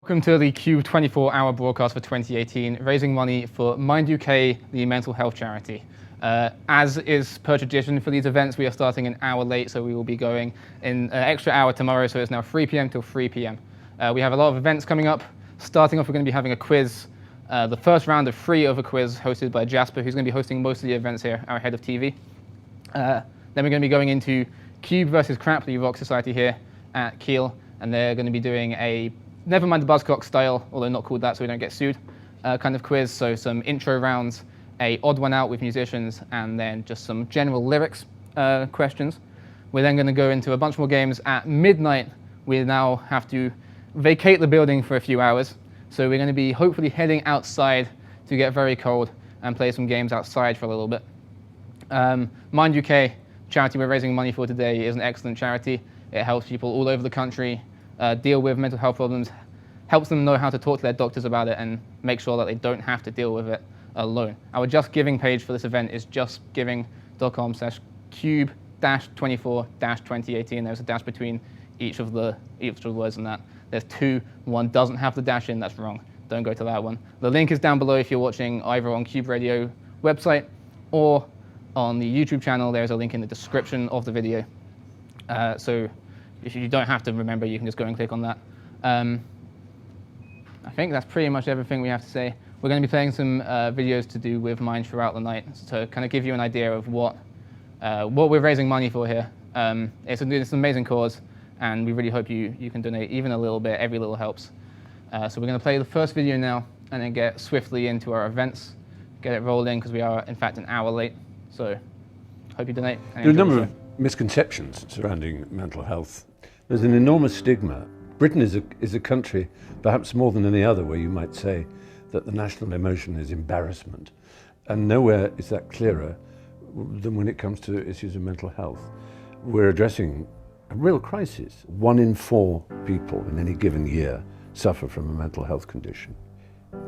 Welcome to the KUBE 24-hour broadcast for 2018, raising money for Mind UK, the mental health charity. As is per tradition for these events, we are starting an hour late, so we will be going in an extra hour tomorrow, so it's now 3 p.m. till 3 p.m. We have a lot of events coming up. Starting off, we're going to be having a quiz, the first round of 3 of a quiz hosted by Jasper, who's going to be hosting most of the events here, our head of TV. Then we're going to be going into KUBE versus Crap, the Rock Society here at Kiel, and they're going to be doing a never mind the Buzzcock style, although not called that so we don't get sued, kind of quiz. So some intro rounds, a odd one out with musicians, and then just some general lyrics questions. We're then going to go into a bunch more games at midnight. We now have to vacate the building for a few hours. So we're going to be hopefully heading outside to get very cold and play some games outside for a little bit. Mind UK, charity we're raising money for today, is an excellent charity. It helps people all over the country deal with mental health problems, helps them know how to talk to their doctors about it and make sure that they don't have to deal with it alone. Our Just Giving page for this event is justgiving.com/KUBE-24-2018. There's a dash between each of the words in that. There's 2, one doesn't have the dash in, that's wrong. Don't go to that one. The link is down below if you're watching either on KUBE Radio website or on the YouTube channel. There's a link in the description of the video. So if you don't have to remember, you can just go and click on that. I think that's pretty much everything we have to say. We're going to be playing some videos to do with Mind throughout the night to kind of give you an idea of what we're raising money for here. It's an amazing cause, and we really hope you can donate even a little bit. Every little helps. So we're going to play the first video now and then get swiftly into our events, get it rolling because we are in fact an hour late. So hope you donate. There are a number of misconceptions surrounding mental health. There's an enormous stigma. Britain is a country, perhaps more than any other, where you might say that the national emotion is embarrassment. And nowhere is that clearer than when it comes to issues of mental health. We're addressing a real crisis. 1 in 4 people in any given year suffer from a mental health condition.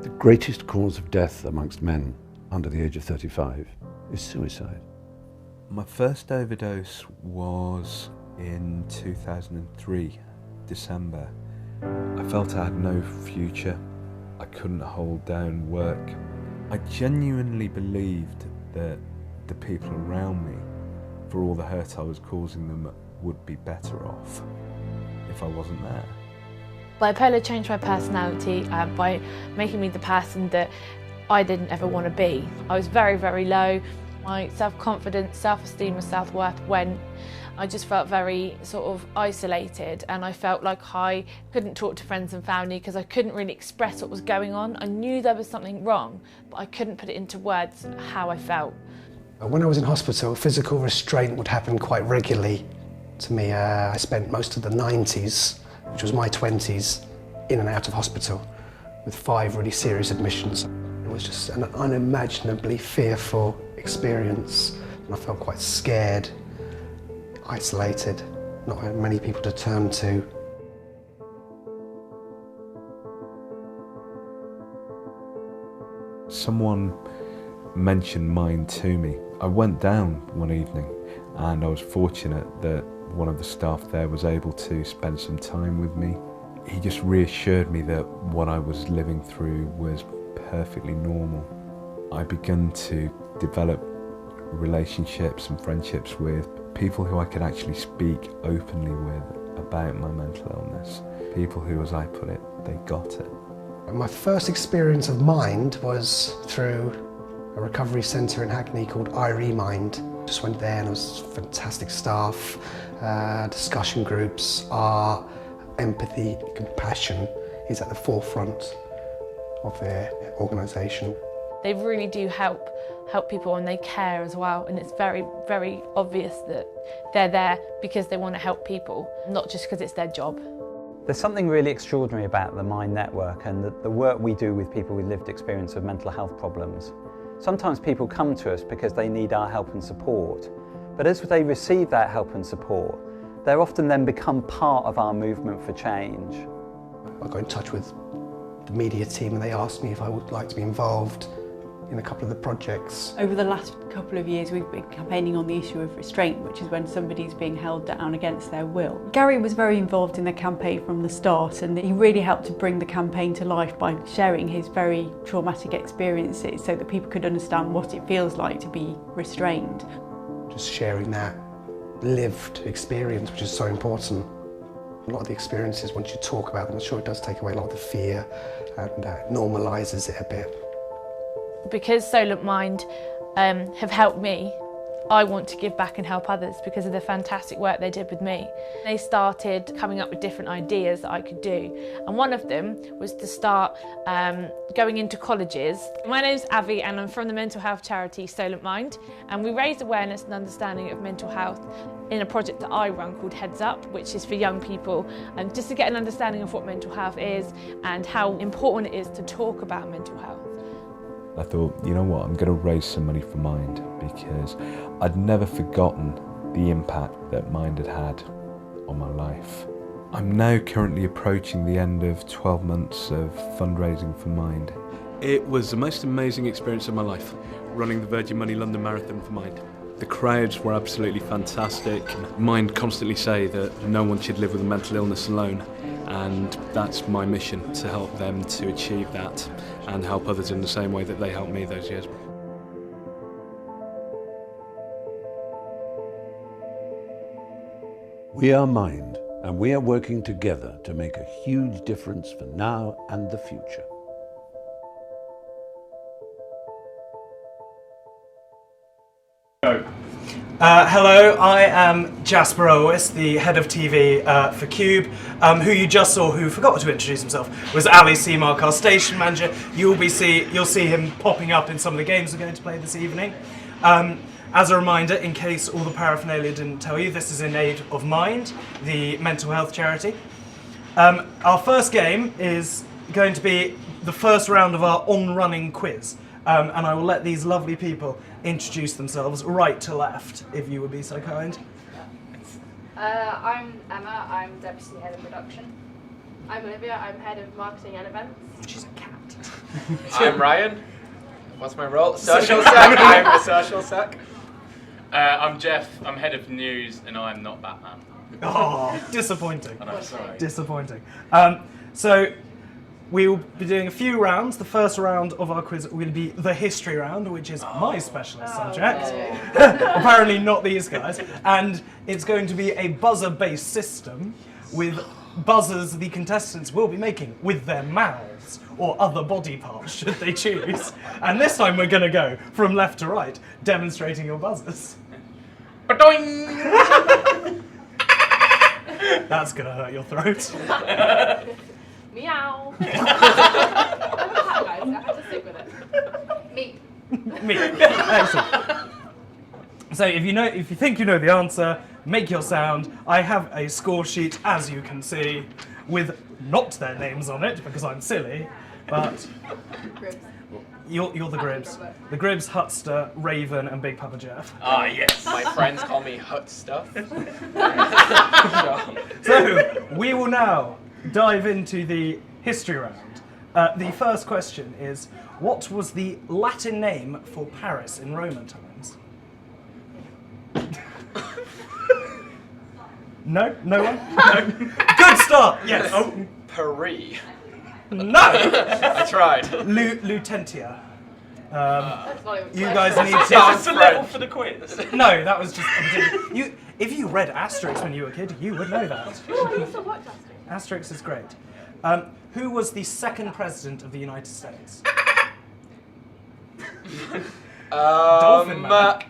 The greatest cause of death amongst men under the age of 35 is suicide. My first overdose was in 2003, December. I felt I had no future. I couldn't hold down work. I genuinely believed that the people around me, for all the hurt I was causing them, would be better off if I wasn't there. Bipolar changed my personality by making me the person that I didn't ever want to be. I was very, very low. My self-confidence, self-esteem and self-worth went. I just felt very sort of isolated, and I felt like I couldn't talk to friends and family because I couldn't really express what was going on. I knew there was something wrong, but I couldn't put it into words how I felt. When I was in hospital, physical restraint would happen quite regularly to me. I spent most of the 90s, which was my 20s, in and out of hospital with 5 really serious admissions. It was just an unimaginably fearful experience, and I felt quite scared, isolated, not many people to turn to. Someone mentioned Mind to me. I went down one evening and I was fortunate that one of the staff there was able to spend some time with me. He just reassured me that what I was living through was perfectly normal. I began to develop relationships and friendships with people who I could actually speak openly with about my mental illness. People who, as I put it, they got it. My first experience of Mind was through a recovery centre in Hackney called Mind. Just went there and it was fantastic staff, discussion groups, art, empathy, compassion is at the forefront of their organisation. They really do help people, and they care as well, and it's very, very obvious that they're there because they want to help people, not just because it's their job. There's something really extraordinary about the Mind Network and the work we do with people with lived experience of mental health problems. Sometimes people come to us because they need our help and support, but as they receive that help and support, they're often then become part of our movement for change. I got in touch with the media team and they asked me if I would like to be involved in a couple of the projects. Over the last couple of years we've been campaigning on the issue of restraint, which is when somebody's being held down against their will. Gary was very involved in the campaign from the start, and he really helped to bring the campaign to life by sharing his very traumatic experiences so that people could understand what it feels like to be restrained. Just sharing that lived experience, which is so important. A lot of the experiences, once you talk about them, I'm sure it does take away a lot of the fear and normalises it a bit. Because Solent Mind have helped me, I want to give back and help others because of the fantastic work they did with me. They started coming up with different ideas that I could do, and one of them was to start going into colleges. My name's Avi and I'm from the mental health charity Solent Mind, and we raise awareness and understanding of mental health in a project that I run called Heads Up, which is for young people, and just to get an understanding of what mental health is and how important it is to talk about mental health. I thought, you know what, I'm going to raise some money for Mind, because I'd never forgotten the impact that Mind had had on my life. I'm now currently approaching the end of 12 months of fundraising for Mind. It was the most amazing experience of my life, running the Virgin Money London Marathon for Mind. The crowds were absolutely fantastic. Mind constantly say that no one should live with a mental illness alone, and that's my mission, to help them to achieve that and help others in the same way that they helped me those years. We are Mind, and we are working together to make a huge difference for now and the future. Hello, I am Jasper Owis, the head of TV for KUBE. Who you just saw, who forgot to introduce himself, was Ali Seamark, our station manager. You'll see him popping up in some of the games we're going to play this evening. As a reminder, in case all the paraphernalia didn't tell you, this is in aid of Mind, the mental health charity. Our first game is going to be the first round of our on-running quiz. And I will let these lovely people introduce themselves right to left, if you would be so kind. I'm Emma, I'm Deputy Head of Production. I'm Olivia, I'm Head of Marketing and Events. She's a cat. I'm Ryan. What's my role? Social Sec. I'm a social sec. I'm Jeff, I'm Head of News, and I'm not Batman. Oh, disappointing. And I'm sorry. Disappointing. So, we will be doing a few rounds. The first round of our quiz will be the history round, which is my specialist subject. Apparently not these guys. And it's going to be a buzzer-based system with buzzers the contestants will be making with their mouths or other body parts, should they choose. And this time we're going to go from left to right, demonstrating your buzzers. That's going to hurt your throat. Meow. I'm a cat, guys. I have to stick with it. Me. Me. Excellent. So if you think you know the answer, make your sound. I have a score sheet, as you can see, with not their names on it because I'm silly, but Gribs. you're the Gribs. The Gribs, Hutster, Raven, and Big Papa Jeff. Ah, yes. My friends call me Hut Stuff. So we will now dive into the history round. The first question is, what was the Latin name for Paris in Roman times? No? No one? No. Good start! Yes. Oh, Paris. No! I tried. Lutentia. That's not even You close. guys need That's to... a level for the quiz. No, that was just... If you read Asterix when you were a kid, you would know that. Oh, I used to watch Asterix. Asterix is great. Who was the second president of the United States? Dolphin Man.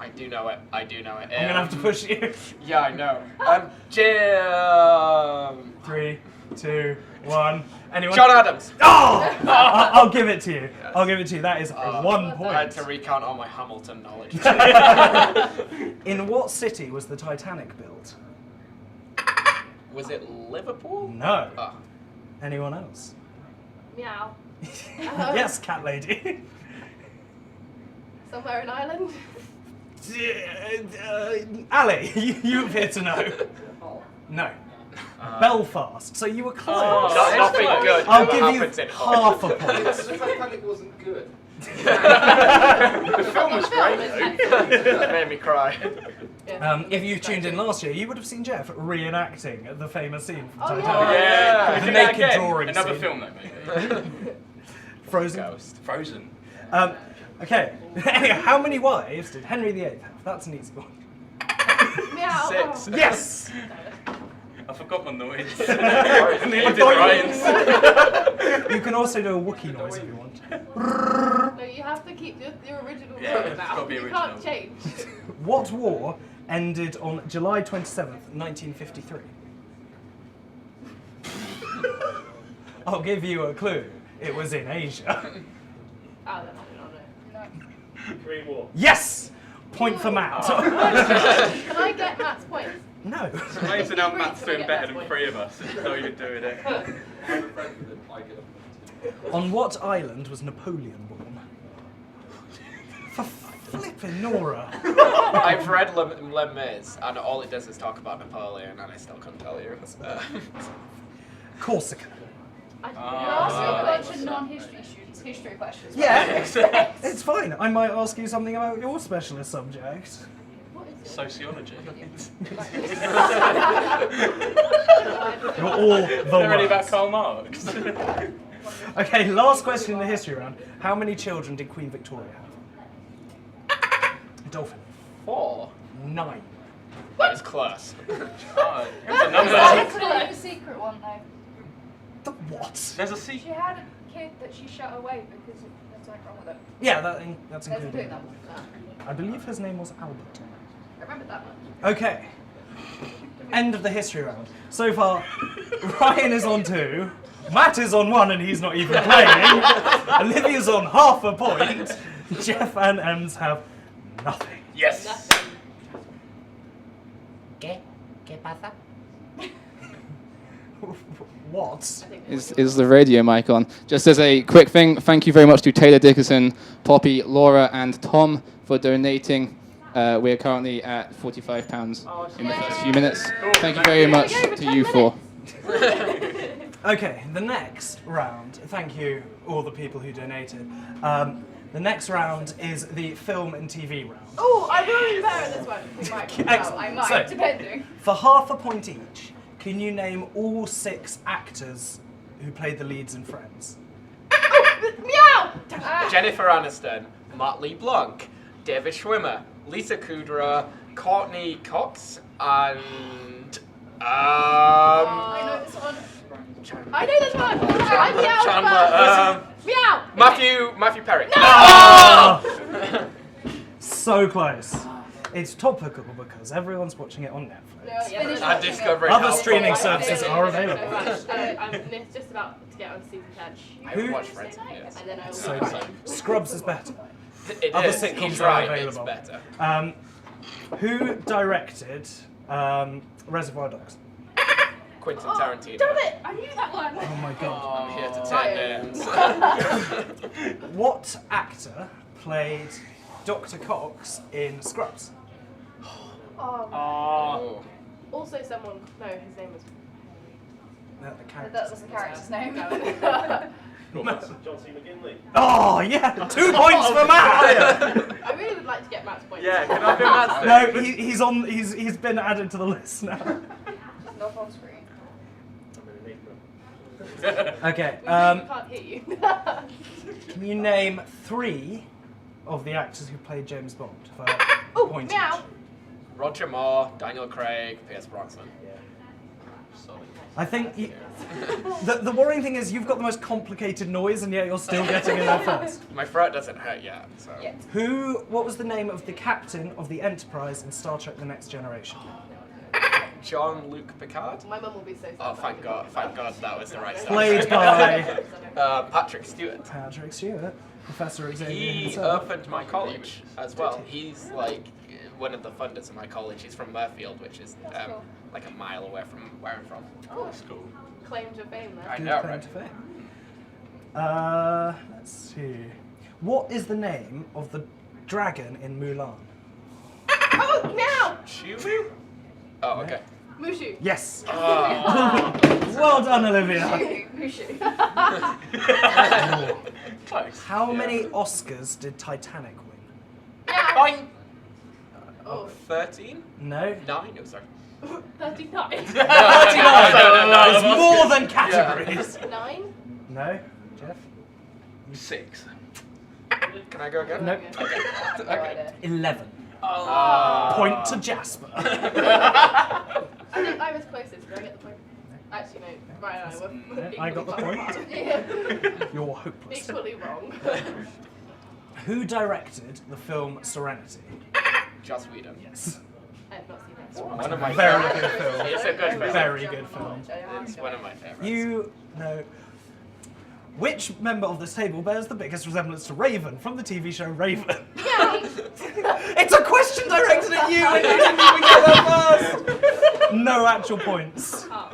I do know it. I'm gonna have to push you. Yeah, I know. Jim. 3, 2, 1. Anyone? John Adams. Oh! I'll give it to you. I'll give it to you. That is 1 point. I had to recount all my Hamilton knowledge. In what city was the Titanic built? Was it Liverpool? No. Oh. Anyone else? Meow. Yes, cat lady. Somewhere in Ireland. Ali, you appear to know. No. Belfast. So you were close. Nothing good. I'll ever give you happens in half a Hull. point. The Titanic wasn't good. The film was great. That made me cry. If you tuned in last year, you would have seen Jeff reenacting the famous scene from Oh, Titanic. Yeah. The Do that naked again. drawing Another scene. film, though, maybe. Frozen. Ghost. Frozen. Okay. Anyway, how many wives did Henry VIII have? That's an easy one. Meow. 6. Yes! I forgot my noise. I Neither did thought Ryan's. You can also do a Wookiee noise if you want. No, you have to keep your original Yeah, word it's now. gotta be You original. can't change. What war ended on July 27th, 1953? I'll give you a clue. It was in Asia. Oh, then I don't know. Korean War. Yes! Point for Matt. Can I get Matt's points? No. It's amazing how Matt's doing better than 3 of us. He's not even doing it. On what island was Napoleon born? For flipping Nora. I've read Les Mis, and all it does is talk about Napoleon, and I still couldn't tell you. Corsica. I You're asking a bunch of non-history students history questions. Yeah, it's fine. I might ask you something about your specialist subject. Sociology. You're all the Already about worst. Karl Marx. Okay, last question in the history round. How many children did Queen Victoria have? Dolphin. 4. 9. That was close. Oh, it was a number. That's a secret one though. The what? There's a She secret. had a kid that she shut away because there's something wrong with it. Yeah, that's Let's included. do that one. I believe his name was Albert. I remember that one. Okay. End of the history round. So far, Ryan is on 2, Matt is on 1 and he's not even playing, Olivia's on half a point, Jeff and Ems have nothing. Yes. ¿Qué pasa? What? Is the radio mic on? Just as a quick thing, thank you very much to Taylor Dickerson, Poppy, Laura, and Tom for donating. We're currently at £45 in the first few minutes. Thank you very much to you four. Okay, the next round, thank you all the people who donated. The next round is the film and TV round. Oh, I will be better at this one. We might. Excellent. I might, So, depending. for half a point each, can you name all 6 actors who played the leads in Friends? Meow! Jennifer Aniston, Matt LeBlanc, David Schwimmer, Lisa Kudrow, Courtney Cox, and I know this one. I know this one. I'm meow. Chandler, Meow. Matthew Perry. So close. It's topical because everyone's watching it on Netflix. Finish I'm watching it. discovering Other how streaming far I services am. are available. I'm just about to get on season 10. I Who- haven't watched Friends in years. And then I will So be good. Scrubs is better. It Other is. sitcoms He's are right, available. It's better. Who directed Reservoir Dogs? Quentin Oh, Tarantino. damn it! I knew that one. Oh my god. I'm here to take names. What actor played Dr. Cox in Scrubs? Oh. Also, someone. No, his name was. The character. That was the character's name. Oh, John C. McGinley. Oh yeah, 2 points for Matt. I really would like to get Matt's points. Yeah, can I be Matt's No, he's on. He's been added to the list now. Not on screen. Okay. We really can't hear you. Can you name 3 of the actors who played James Bond for Oh, point meow. each? Roger Moore, Daniel Craig, Pierce Brosnan. I think the worrying thing is you've got the most complicated noise and yet you're still getting in there first. My throat doesn't hurt yet, so. Yeah. What was the name of the captain of the Enterprise in Star Trek The Next Generation? Jean-Luc Picard? My mum will be so sad. Oh, thank God that was the right Star Played Trek. by Patrick Stewart. Patrick Stewart, Professor Xavier He himself. opened my college as well. He's like one of the funders of my college. He's from Murfield, which is cool. like a mile away from where I'm from. Oh, that's cool. Claim to fame there. I Good know, claim right? to fame. Let's see. What is the name of the dragon in Mulan? Oh, meow! Chubu? Oh, okay. Mushu. Yes. Oh. Well done, Olivia. Mushu. Close. How many Oscars did Titanic win? Boing. Oh. 13? No. 9? Oh, sorry. 39. 39. No, It's more than categories. 9? No. Jeff? 6. Can I go again? Nope. Okay. 11. Oh. Point to Jasper. I think I was closest. Did I get the point? Actually, no. Ryan and I were I got the equally point. far. Yeah. You're hopeless. Equally wrong. Who directed the film Serenity? Joss Whedon. Yes. I have not seen that. One of my Very favorites. good film. It's a good film. Very good film. It's one of my favorites. You know. Which member of this table bears the biggest resemblance to Raven from the TV show Raven? Yeah. It's a question directed at you and you didn't even get that first! No actual points. Oh.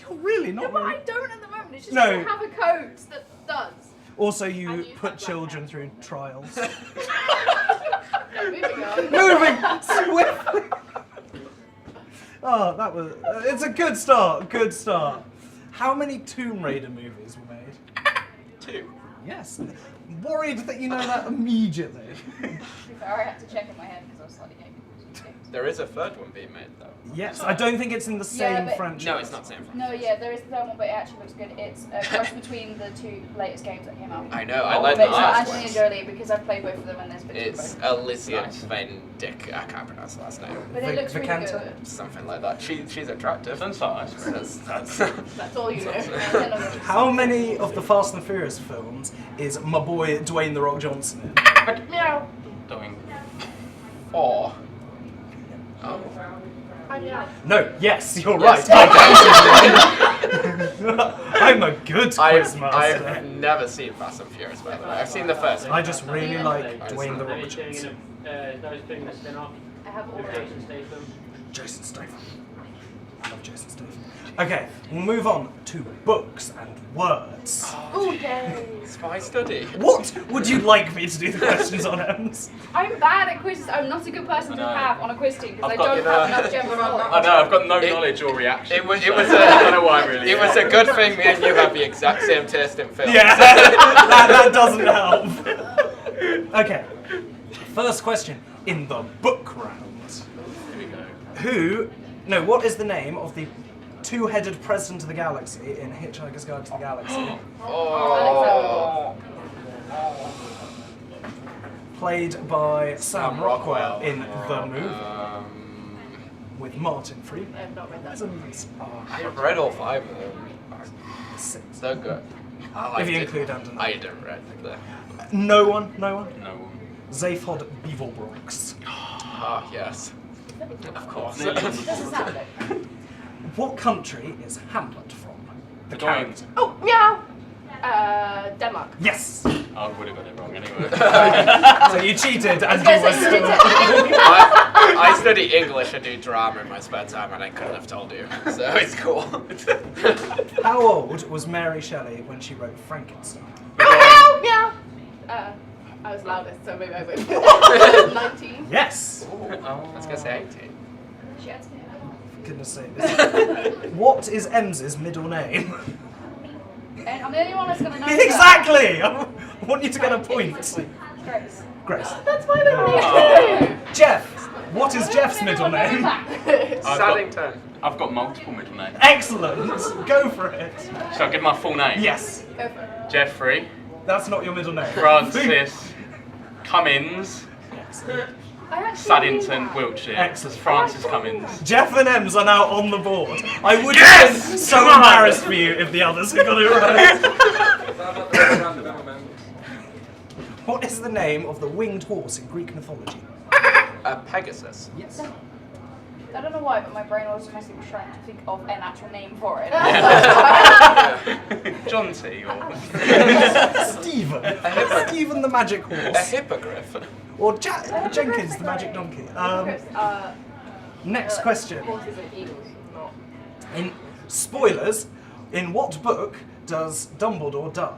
You're really not But very... I don't at the moment. It's just No. I have a coat that does. Also, And you you put have children through trials. Okay, moving on. Moving swiftly! Oh, that was... it's a good start, good start. How many Tomb Raider movies were made? 2. Yes. Worried that you know that immediately. To be fair, I had to check in my head because I was slightly gaming. There is a third one being made though. Yes, I don't think it's in the same but- franchise. No, it's not the same franchise. No, yeah, there is the third one, but it actually looks good. It's a cross between the 2 latest games that came out. I know, I But like the it's not last Angelina one. Jolie because I've played both of them and there's been It's Alicia Vendick. I can't pronounce the last name. But it looks really Vicanta? good. Something like that. She's attractive. That's nice. That's all you know. How many of the Fast and Furious films is my boy Dwayne The Rock Johnson in? Meow. Doing 4. Oh. I'm meow. No, yes, you're Yes. right. I'm a good quizmaster. I've never seen Fast and Furious, by the way. I've seen the first one. I just really like Dwayne The Rock Anything Johnson. those doing the spin-off. I have all Jason Statham. Jason Statham. I love Jason Statham. Okay, we'll move on to books and words. Oh, yay. Spy Study. What would you like me to do the questions on, Ems? I'm bad at quizzes. I'm not a good person to I know. have on a quiz team because I I've got, don't you have know- enough general knowledge. I know, I've got no knowledge or reaction. It was I don't know why really. It was a good thing me and you have the exact same taste in films. Yeah, that doesn't help. Okay, first question in the book round. Here we go. What is the name of the 2-headed president of the galaxy in Hitchhiker's Guide to the Galaxy? Oh. Played by Sam Rockwell in Rockwell. The Movie with Martin Freeman. I have not read that. That's amazing. I've read all 5 of them. So good. I liked If you it. include Andon. I didn't read them. No one. No. Zaphod Beeblebrox. Ah, yes. Of course. Doesn't sound it. What country is Hamlet from? The character. Oh, meow. Denmark. Yes. I would have got it wrong anyway. So you cheated and you gonna were say still. I study English and do drama in my spare time, and I couldn't have told you, so it's cool. How old was Mary Shelley when she wrote Frankenstein? Meow. Meow. I was loudest, so maybe I win. 19. Yes. I was gonna say 18. Shit. For goodness sake. What is Ems's middle name? And I'm the only one that's going to know Exactly! I want you to get a point. Grace. Grace. That's my middle name too. Jeff. What is Jeff's middle name? Saddington. I've got multiple middle names. Excellent. Go for it. Shall I give my full name? Yes. Go for it. Jeffrey That's not your middle name. Francis Cummins I actually knew Saddington, that. Wiltshire. Excellent. Francis Cummins. Jeff and Ems are now on the board. I would Yes! have been so Come on! embarrassed for you if the others had got it right. What is the name of the winged horse in Greek mythology? Pegasus. Yes. I don't know why, but my brain automatically was trying to think of an actual name for it. John T. Or Stephen. Stephen the magic A horse. hippogriff. Or Jenkins the magic donkey. Next question. Horses and eagles. Not. In spoilers, in what book does Dumbledore die?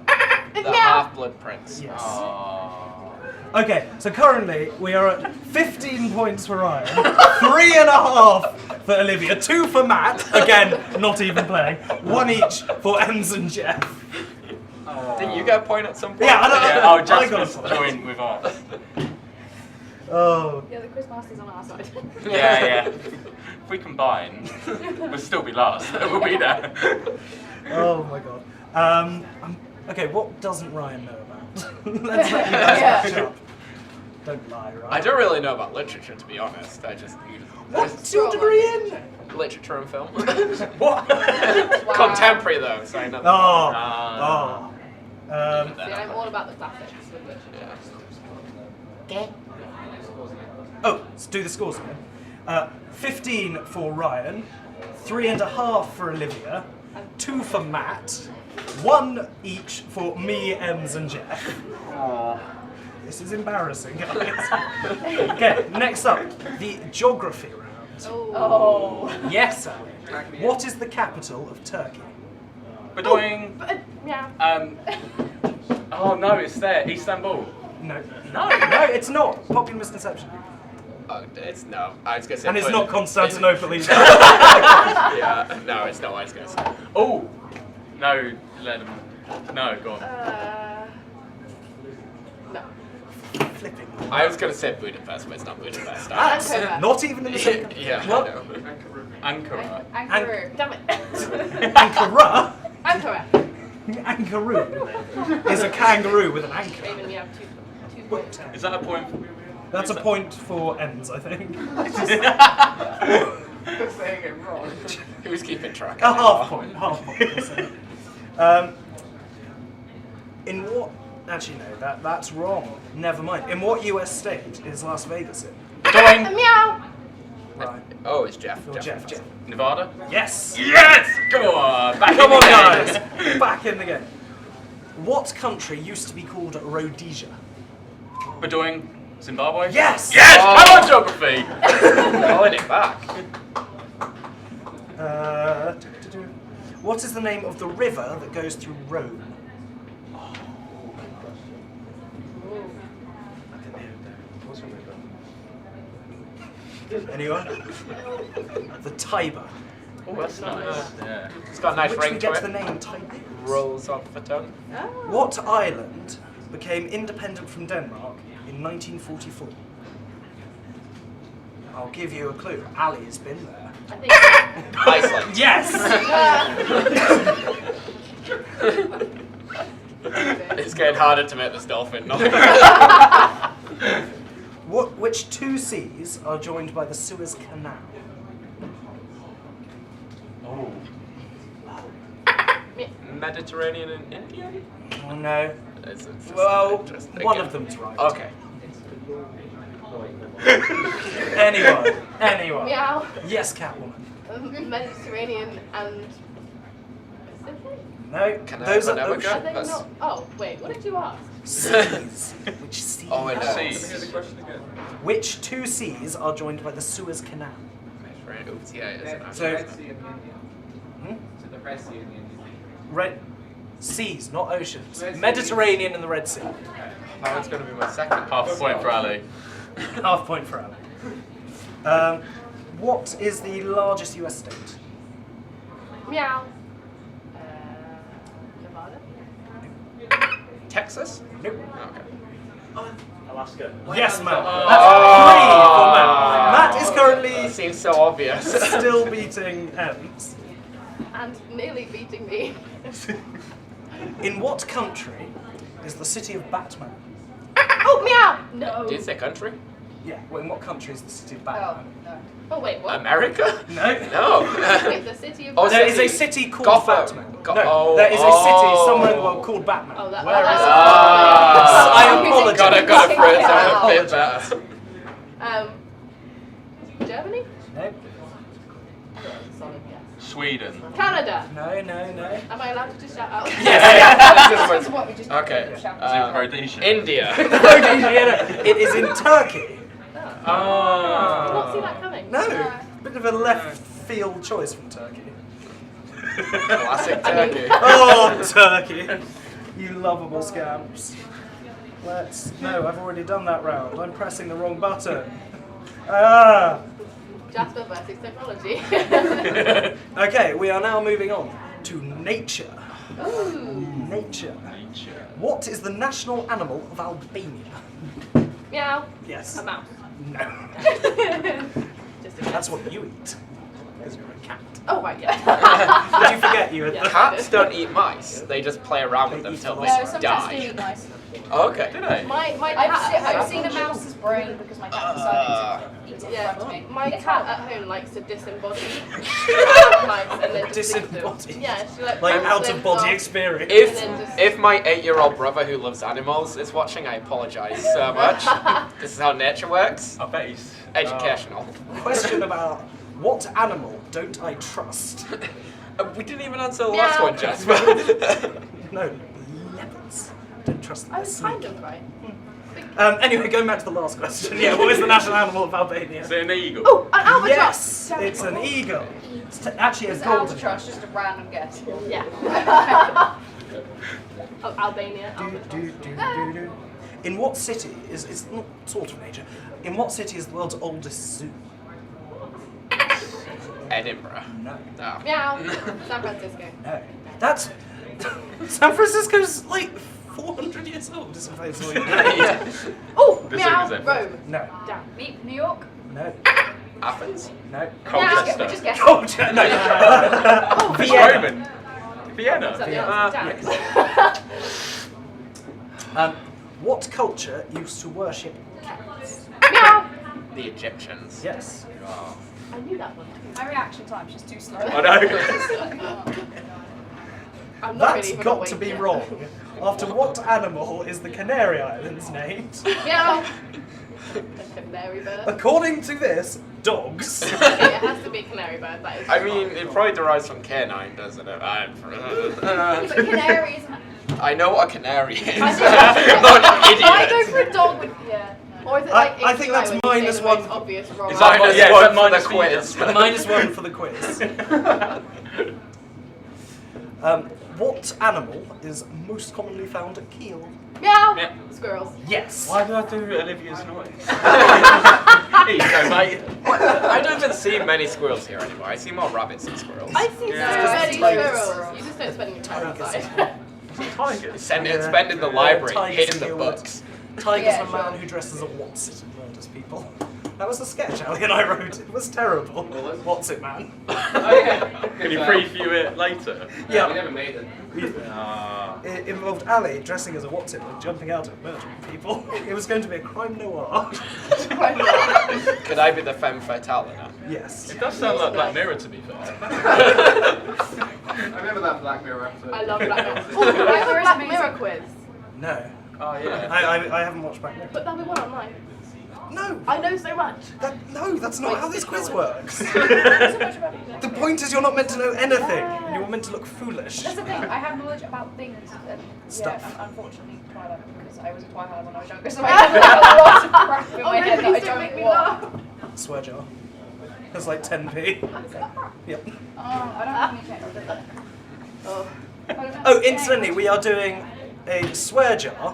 The Half-Blood Prince. Yes. Ah. Okay, so currently we are at 15 points for Ryan, 3.5 for Olivia, 2 for Matt. Again, not even playing. 1 each for Ems and Jeff. Didn't you get a point at some point? Yeah, I don't know. Oh, Jasper's joined with us. Oh. Yeah, the quizmaster's on our side. Yeah. If we combine, we'll still be last. We'll be there. Oh my god. Okay, what doesn't Ryan know about? Let's let you guys catch up. Don't lie, Ryan. I don't really know about literature, to be honest. What's your degree in? Literature and film. What? Wow. Contemporary though, so I know. See, I'm all about the classics with literature. Yeah. Oh, let's do the scores again. 15 for Ryan, 3.5 for Olivia, 2 for Matt, 1 each for me, Ems, and Jeff. This is embarrassing, guys. Okay, next up, the geography round. Oh. Yes, Ali. What is the capital of Turkey? Bedoing. Yeah. Oh no, it's there. Istanbul. No, it's not. Popular misconception. It's no. I was gonna say. And it's not Constantinople either. Yeah, no, it's not what I was gonna say. Oh, no, let them. No, go on. No. Flipping. I was gonna say Budapest, but it's not Budapest. Ankara. Not even in the same. Yeah, What? I know. Ankara. Ankara. Damn it. Ankara? Ankara. Ankaroo is a kangaroo with an anchor. Even we have two points. Is that a point? That's a point for Ems, I think. Saying it wrong. Who's keeping track? A half point. In what? Actually, no. That's wrong. Never mind. In what U.S. state is Las Vegas in? Doing. Meow. Right. Oh, it's Jeff. Or Jeff. Nevada. Yes. Yes. Come on. Back Come in on, the game. guys. Back in the game. What country used to be called Rhodesia? Bedoing. Zimbabwe. Yes. Yes. Oh. Come on, geography. Calling it back. What is the name of the river that goes through Rome? Anyone? The Tiber. Oh, that's nice. Yeah. It's got a nice Which ring we to get it. the name Tiber. Rolls off the tongue. What island became independent from Denmark in 1944? I'll give you a clue. Ali has been there. I think. Iceland. Yes! It's getting harder to make this dolphin noise. Which 2 seas are joined by the Suez Canal? Oh. Mediterranean and Indian? Oh no. It's Well, interesting. one of them's right. Okay. Anyone? Meow. Yes, Catwoman. Mediterranean and Pacific? No, Can I those have are an oceans. Are they not? Oh, wait. What did you ask? Seas. Which seas? Oh, I know. Seas. Which 2 seas are joined by the Suez Canal? Mediterranean. Oops, yeah, it is. So, the Red Sea and the Indian Red Seas, not oceans. Mediterranean and the Red Sea. That one's going to be my second. Half a point for Ali. Half point for Ali. What is the largest US state? Meow. Nevada. Texas? Nope. Okay. Alaska. Yes, Matt. That's 3 for Matt. Matt is currently Seems so obvious. still beating Ems. And nearly beating me. In what country is the city of Batman? Oh, meow! No. Did you say country? Yeah, well, in what country is the city of Oh, Batman? no. Oh, wait, what? America? No. No. Wait, the city of Oh, There is city. a city called Gotham. Batman. No, Oh, there is a city somewhere in the world called Batman. Oh, that. Where is it? Ah. I apologize. Gotta phrase that a I bit better. Germany? No. That's a solid guess. Sweden. Canada. No. Am I allowed to just shout out? Yes. What we just Okay. Rhodesia. India. It is in Turkey. Did not see that coming. No. Bit of a left field choice from Turkey. Classic Turkey. Oh, Turkey. You lovable scamps. No, I've already done that round. I'm pressing the wrong button. Jasper versus technology. Okay, we are now moving on to nature. Ooh. Nature. What is the national animal of Albania? Meow. Yes. A mouse. No. Just a That's what you eat. Because you're a cat. Oh, right, yeah. Did you forget you were Cats don't eat mice. They just play around with them until they No, some cats do die. eat mice. Oh, okay. Do they? My cat I've seen a mouse's brain because my cat decided to eat it in front of me. My It's cat hard. at home likes to disembody mice and then just Disembody? Yeah, she like out of body experience. If my 8-year-old brother who loves animals is watching, I apologise so much. This is how nature works. I bet he's educational. Question about what animal don't I trust? We didn't even answer the last one, Jasper. No, leopards. Don't trust them. I was kind of right. Anyway, going back to the last question. Yeah, what is the national animal of Albania? Is it an eagle? Oh, an albatross! Yes, it's an eagle. It's actually a It's golden. albatross, just a random guess. Yeah. Oh, Albania. In what city is it's not sort of nature? In what city is the world's oldest zoo? Edinburgh. No. No. Meow. San Francisco. No. That's San Francisco's like 400 years old. Is supposedly. Oh, The meow. zoo is Rome. No. Damn. New York? No. Athens. No. Colchester. We're just guessing. Colchester. No. Oh, It's Vienna. Roman. Vienna. Is that the answer? Damn. What culture used to worship cats? Meow. The Egyptians. Yes. Oh. I knew that one. My reaction time's just too slow. I know. I'm not That's really got to be wrong. After what animal is the Canary Islands named? Meow. A canary bird. According to this, dogs. Okay, it has to be canary bird. That is. I mean, it probably derives from canine, doesn't it? But canary isn't. I know what a canary is. I I'm not an idiot. I go for a dog with yeah. Or is it like I think that's AQI when you say minus the one. most obvious wrong? Is that Minus yeah, one is for that minus the for quiz. Minus one for the quiz. What animal is most commonly found at Kiel? Meow. Yeah. Squirrels. Yes. Why did I do Olivia's noise? Here you go, mate. I don't even see many squirrels here anymore. I see more rabbits than squirrels. I see Yeah. so many Tigers. squirrels. You just don't spend your time Tigers. outside. Tigers. Spend in the library, Tigers hitting the killed. books. Tiger's Yeah, the man sure. who dresses as What's-it and murders people. That was a sketch Ali and I wrote. It was terrible. What's-it man? Oh yeah. Can you preview it later? Yeah. We never made it. It involved Ali dressing as a What's-it and jumping out and murdering people. It was going to be a crime noir. Could I be the femme fatale now? Yes. It does sound like Black Mirror, to be fair. I remember that Black Mirror episode. I love Black Mirror. Oh, can I have a Black Mirror quiz? No. Oh yeah. I haven't watched Black Mirror. But there'll be one online. No. I know so much. No, that's not how this quiz works. So much about it. The point is you're not meant to know anything. You're meant to look foolish. That's the thing, I have knowledge about things and Stuff. Yeah, unfortunately Twilight, because I was a Twilight when I was younger, so I have a lot of crap in my head that I please don't make don't me want. laugh. Swear jar. It's like 10p. Yep. I don't have any check. Oh. Oh, incidentally, we are doing a swear jar.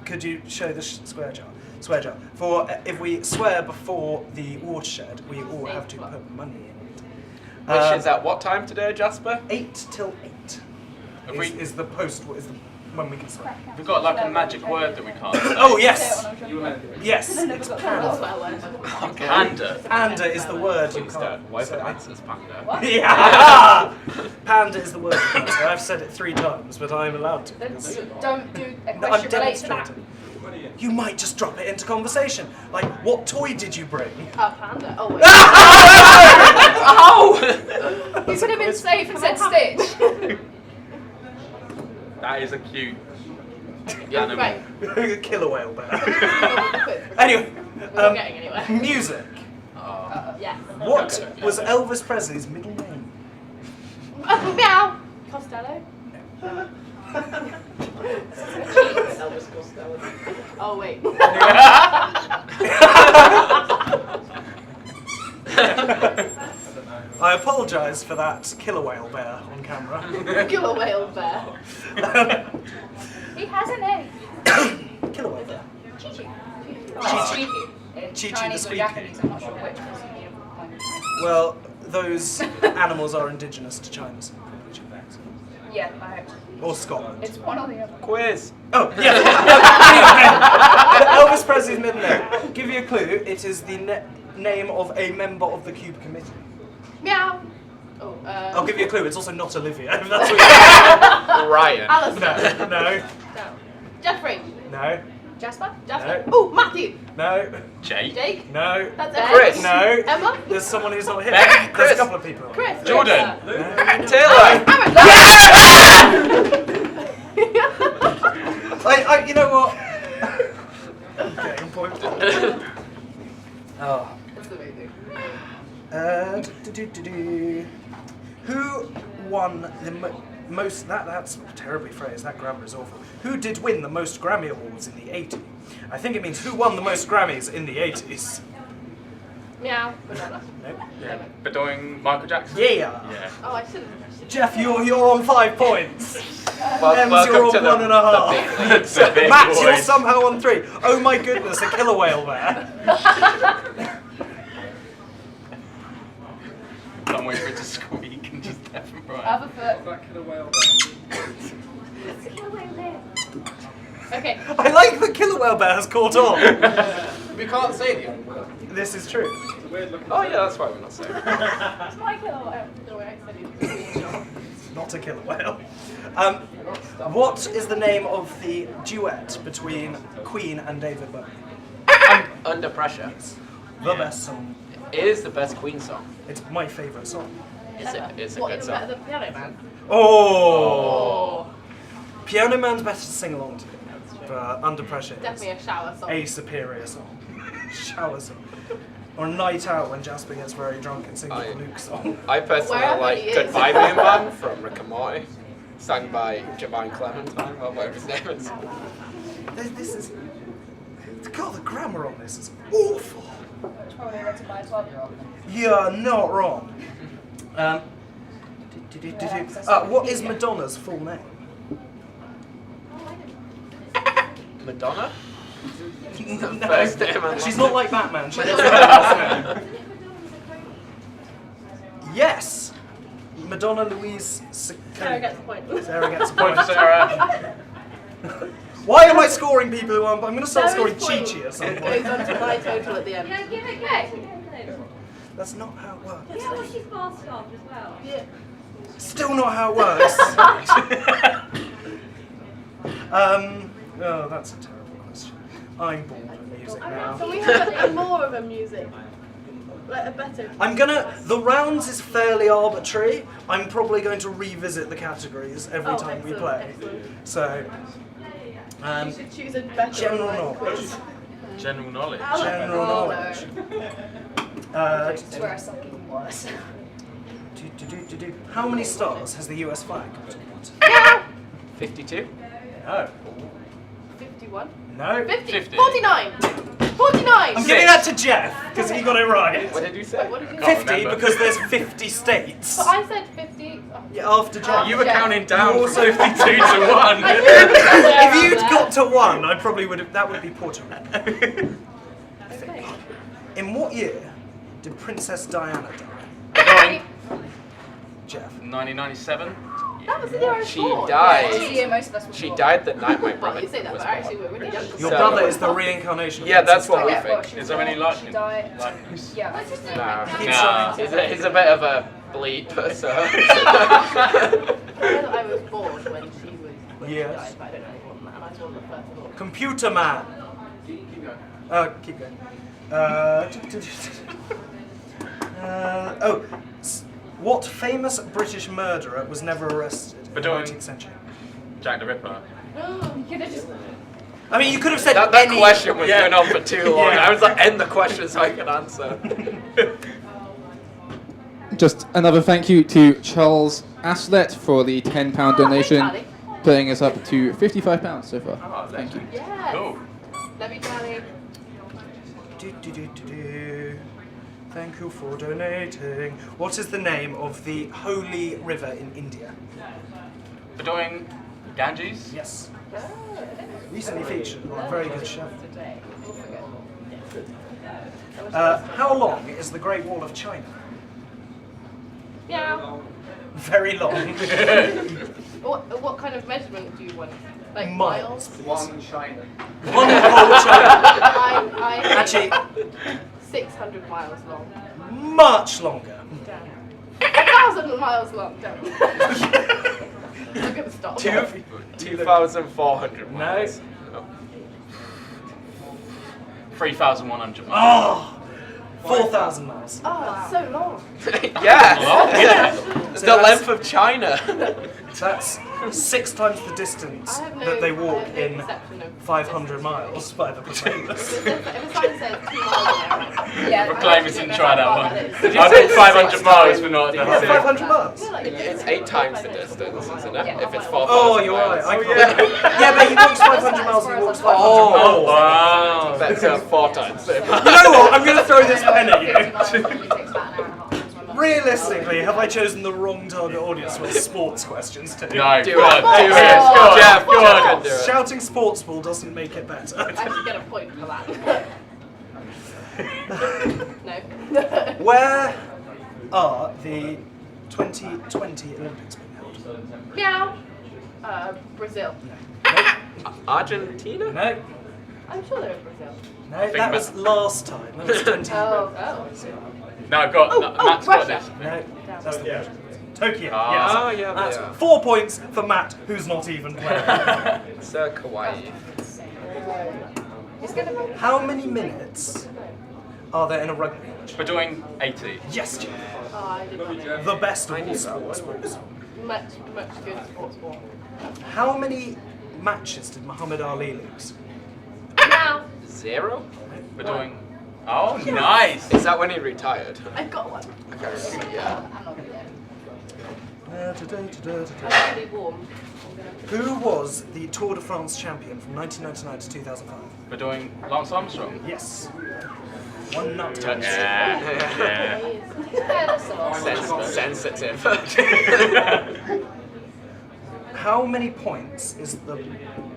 Could you show the swear jar? Swear jar. For if we swear before the watershed, we all have to put money in it. Which is at what time today, Jasper? 8 till 8. Is the post is the when we can swear. We've got like a magic word that we can't say. Oh yes. You were Yes. It's panda. Panda. Panda is the word you Please can't don't. What if it say. answers panda? Yeah. Panda is the word you can't say. I've said it 3 times, but I'm allowed to. because- Don't do a No, I'm question related to that. demonstrating. You might just drop it into conversation. Like, what toy did you bring? A panda. Oh wait. Oh! You could have been safe and said Stitch. That is a cute Yeah, Right. Killer whale bear. Quiz. Anyway, We're not getting anywhere. music. Yeah. What was Elvis Presley's middle name? Meow. Costello. Elvis Costello. Oh wait. I apologise for that killer whale bear on camera. Killer whale bear. He has a name. Killer whale bear. Chi-Chi. Chi-Chi. In Chi-Chi the Chinese or squeaky. Japanese, I'm not sure which. because you know, language. Well, those animals are indigenous to China. So Yeah, no. or Scotland. It's one or the other. Quiz. Oh, yeah. Anyway, Elvis Presley's middle name. Give you a clue. It is the name of a member of the KUBE committee. Meow. Oh, I'll give you a clue. It's also not Olivia. If that's what Ryan. Alistair. No. Jeffrey. No. Jasper? No. Jasper? Oh, Matthew. No. Jake. Jake? No. That's it. Chris. No. Emma? There's someone who's not here. Ben. There's a Chris. couple of people. Chris. Jordan. Taylor. You know what? Okay, I'm pointing. Oh. That's amazing. Who won the most? That's terribly phrased. That grammar is awful. Who did win the most Grammy awards in the 80s? I think it means who won the most Grammys in the 80s. Meow. Banana. Nope. Yeah. Bedoing Michael Jackson. Yeah. Yeah. Oh, I should have. Jeff, you're on 5 points. Ems, Welcome you're to on 1.5. The big Matt, you're boys. somehow on 3. Oh my goodness, a killer whale there. Can't wait for it to squeak and just left and right. Have a foot. That killer whale Okay. I like that killer whale bear has caught on. We can't say the other word. This is true. It's a weird looking. Oh yeah, that's why we're not saying it. It's my killer whale. No way, I said it. Not a killer whale. What is the name of the duet between Queen and David Bowie? Under Pressure. The best song. It is the best Queen song. It's my favourite song. It's a What, good even better song. than Piano Man? Oh! Piano Man's better to sing along to, but Under Pressure Definitely a shower song. is a superior song. Shower song. Or a night out when Jasper gets very drunk and sings the Luke song. I personally Wherever like he is. Goodbye Being Man from Rick and Morty, sung by Jermaine Clementine, or whatever his name is. This is... God, the grammar on this is awful. It's probably written by a 12-year-old. You're not wrong. What is Madonna's full name? Madonna? First name and last She's not name. like Batman. She doesn't have a last name. Yes. Madonna Louise. Sarah gets a point. Sarah gets a Point point. for Sarah. Why am I scoring people who aren't? I'm going to start Sarah's scoring point Chi-Chi at some goes point. on to my total at the end. Yeah, give it go. That's not how it works. Yeah, well, she's fast staffed as well. Yeah. Still not how it works. Oh, that's a terrible question. I'm bored of music now. Can we have more of a music? Like a better. The rounds is fairly arbitrary. I'm probably going to revisit the categories every time we play. Excellent. So, You should choose a better general one, like, knowledge. quiz. General knowledge. General knowledge. That's where I suck even worse. How many stars has the US flag? 52? No. 51? No. 50. 49! 49! I'm giving that to Jeff, because he got it right. What did you say? What did you 50 say? because there's 50 states. But I said 50. Oh. Yeah, after Jeff. You were counting down You from also 52 to 1. If you'd got to 1, I probably would have. That would be Puerto Rico. Okay. In what year did Princess Diana die? Jeff. 1997. That was the year I was She born. died. Yeah, it's the year most of us were She born. died the night my Well, brother you say that, was but actually born. we're really young. Your So- brother is the reincarnation of Yeah, that's Princess what we Diana. Well, think. she Is was there any born, lightning? She died. Likeness? Yeah. What's his name? Nah. Nah. He's a bit of a bleep, so. I know that I was born when she was. When Yes. She died, but I don't know what man. I was born the first of all. Computer Man. Keep going. What famous British murderer was never arrested in the Bedoing. 19th century? Jack the Ripper. You could have just. I mean, you could have said That any... question was going on for too long. Yeah. I was like, end the question so I could answer. Just another thank you to Charles Aslett for the £10 donation, Charlie. putting us up to £55 so far. Oh, Thank you. Yes. Cool. Love you, Charlie. Thank you for donating. What is the name of the holy river in India? Bedoing Ganges. Yes. Recently featured on a very good show. Today. We'll forget. How long is the Great Wall of China? Yeah. Very long. What kind of measurement do you want? Like Miles. One China. One whole China. I Actually, 600 miles long. much longer. Damn. 1,000 miles long. Damn. I'm gonna stop. 2,400 miles. No. 3,100 miles. Oh! 4,000 miles. Oh, that's so long. Yeah! It's the length of China. That's 6 times the distance that they walk in 500 miles by the proclaimers. If a sign says 2 miles there, Proclaimers didn't try that one. Did you I say think 500 6 miles for not. 500 miles? It's 8 times the distance, isn't it? If it's 4,000 Oh, you're right. miles. Yeah, but he walks 500 miles and he walks 500 miles. Wow. That's 4 times. You know what? I'm going to throw this pen at you. Realistically, have I chosen the wrong target audience with sports questions too? No, Do go on, it. do it. Go on, Jeff, go on. do it. Shouting sports ball doesn't make it better. I should get a point for that. No. Where are the 2020 Olympics being held? Meow. Brazil. Argentina? No. I'm sure they're in Brazil. No, that was last time. That was 20. Oh. No, I've got. Matt's got Russia. this. No, that's the Russia. Tokyo. Ah, yes. yeah, That's yeah. 4 points for Matt, who's not even playing. Sir Kawaii. It's gonna be. How many minutes are there in a rugby match? We're doing 80. Yes, Jeff. Oh, I did The best of all sports. much good sports ball. How many matches did Muhammad Ali lose? Meow. 0? We're doing. Oh, nice. Is that when he retired? I've got one. Okay, yeah. I'm not gonna Who I'm really warm. was the Tour de France champion from 1999 to 2005? We're doing Lance Armstrong. Yes. One nut. Yeah. Yeah, that's a lot. Sensitive. How many points is the...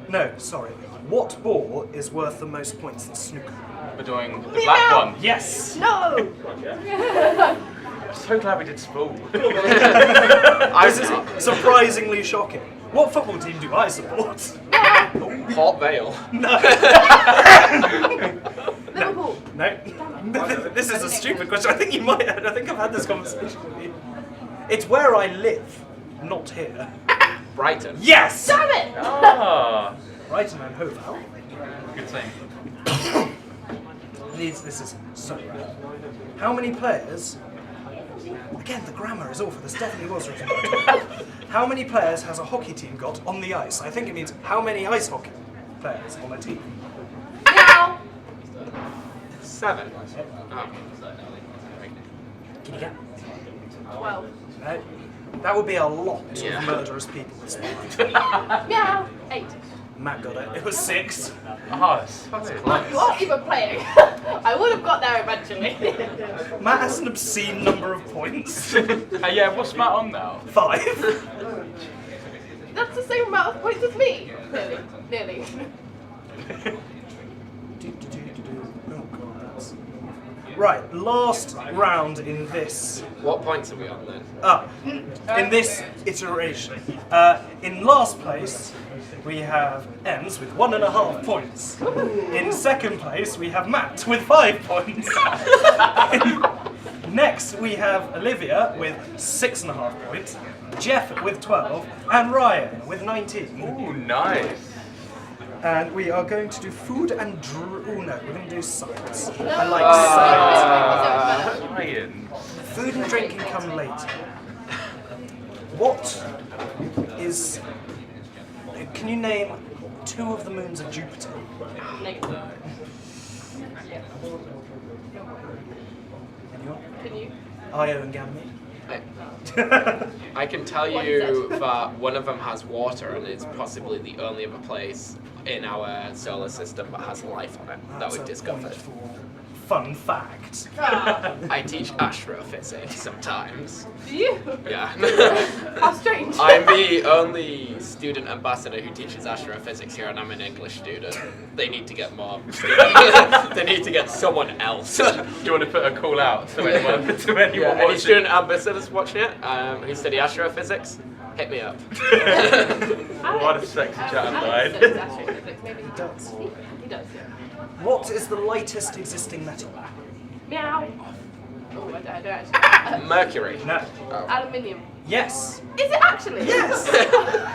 No, sorry. What ball is worth the most points in snooker? We're doing the black one. Yes! No! I'm so glad we did spool. This is surprisingly shocking. What football team do I support? Port Vale. No. Liverpool. No. This is a stupid question. I think you might. I think I've had this conversation with you. It's where I live, not here. Brighton. Yes. Damn it! Ah. Brighton and Hove Albion. Good team. This is so rare. How many players? Again, the grammar is awful. This definitely was written. How many players has a hockey team got on the ice? I think it means how many ice hockey players on a team. Meow. 7. Oh. Can you get? 12. No. That would be a lot Yeah. of murderous people. Meow. 8. Matt got it. It was 6. Oh, it's close. You aren't even playing. I would have got there eventually. Matt has an obscene number of points. Yeah, what's Matt on now? 5. That's the same amount of points as me. Nearly. Oh god, that's... Right, last round in this. What points are we on then? In this iteration. In last place, we have Ems with 1.5 points. In second place, we have Matt with 5 points. Next, we have Olivia with 6.5 points, Jeff with 12, and Ryan with 19. Ooh, nice. And we are going to do food and oh no, we're going to do science. No. I like science. Ryan. Food and drink can come later. What is... Can you name 2 of the moons of Jupiter? Negative. Anyone? Can you? Io and Ganymede. I can tell you that one of them has water and it's possibly the only other place in our solar system that has life on it that we've discovered. fun fact. I teach astrophysics sometimes. Do you? Yeah. How strange. I'm the only student ambassador who teaches astrophysics here, and I'm an English student. They need to get more. They need to get someone else. Do you want to put a call out to anyone? Any watching? student ambassadors watching it who study astrophysics? Hit me up. What a sexy chat Alex line. studies astrophysics. Maybe he does. He does, yeah. What is the lightest existing metal? Meow. Oh, I don't actually. Mercury. No. Aluminium. Yes. Is it actually? Yes.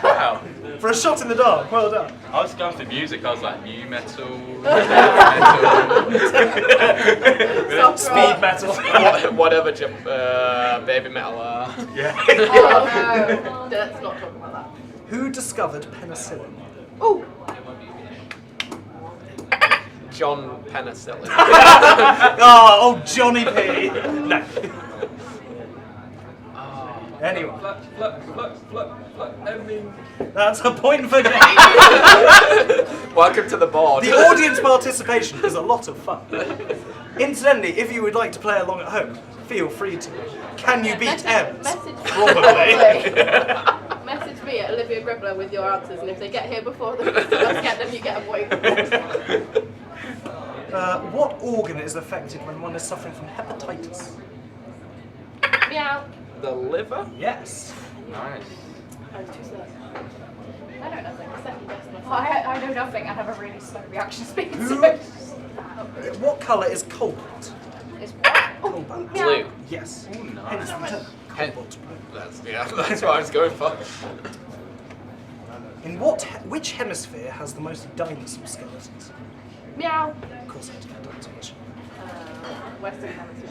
Wow. For a shot in the dark. Well done. I was going for music. I was like, new metal, Speed metal. Whatever, baby metal. Yeah. Oh no. Let's not talk about that. Who discovered penicillin? Oh. John Penicillin. Oh, Johnny P. No. Anyone. That's a point for Jane. Welcome to the board. The audience participation is a lot of fun. Incidentally, if you would like to play along at home, feel free to. Can you beat M's? Probably. Message me at Olivia Gribbler with your answers, and if they get here before the rest of us get them, you get a point. What organ is affected when one is suffering from hepatitis? Meow. The liver? Yes. Nice. I was too slow. I don't know, like a second guess. I know nothing. I have a really slow reaction speed. Who- What colour is cobalt? It's what? Cobalt. Blue. Yes. Ooh, Hence nice. the term. Cobalt blue. That's what I was going for. In which hemisphere has the most dinosaur skeletons? Meow. Of course, I don't know dinosaurs. Western hemisphere.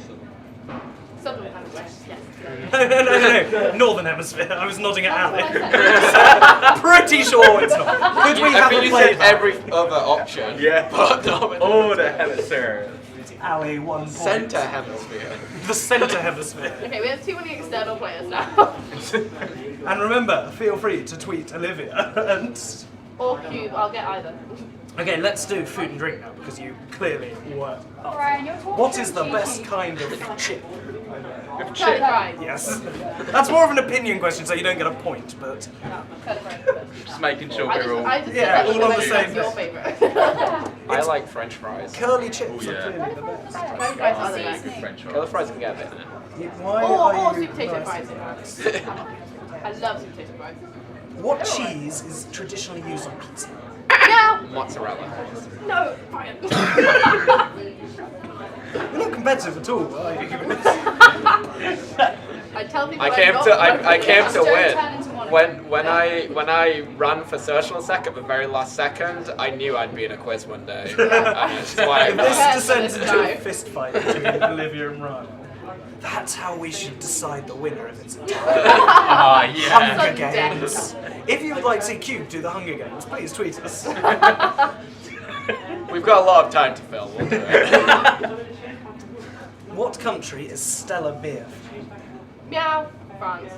Southern hemisphere. Yes. No. Northern hemisphere. I was nodding at Ali. Pretty sure it's not. Could we I have think a you play said every other option. Yeah. But no. Oh, the hemisphere. Ali, 1 point. Centre hemisphere. The centre hemisphere. Okay, we have too many external players now. And remember, feel free to tweet Olivia. And Or Cube, I'll get either. okay, let's do food and drink now because you clearly were. Ryan, you're talking What is the cheeky. best kind of chip? Curly fries. Yes. That's more of an opinion question, so you don't get a point, but. Curly fries. Just making sure I we're all. just Yeah, said all on the that's same your bit. favourite. I like French fries. Curly chips Oh, are yeah. clearly the best. Curly fries are the best. French Curly fries can get a bit in it. Why Or are you sweet potato nice? fries. I love sweet potato fries. What cheese is traditionally used on pizza? Meow. Mozzarella. No, Ryan. You're not competitive at all, are you? I tell people I I'm came not to turn into one win. of When I ran for social sec at the very last second, I knew I'd be in a quiz one day. And that's why If this Okay, descends so into a this fist fight between Olivia and Ryan, that's how we should decide the winner if it's a tie. Ah, yeah. Hunger Games. If you would like to see Cube do the Hunger Games, please tweet us. We've got a lot of time to fill. We'll do it. What country is Stella beer? Meow. France.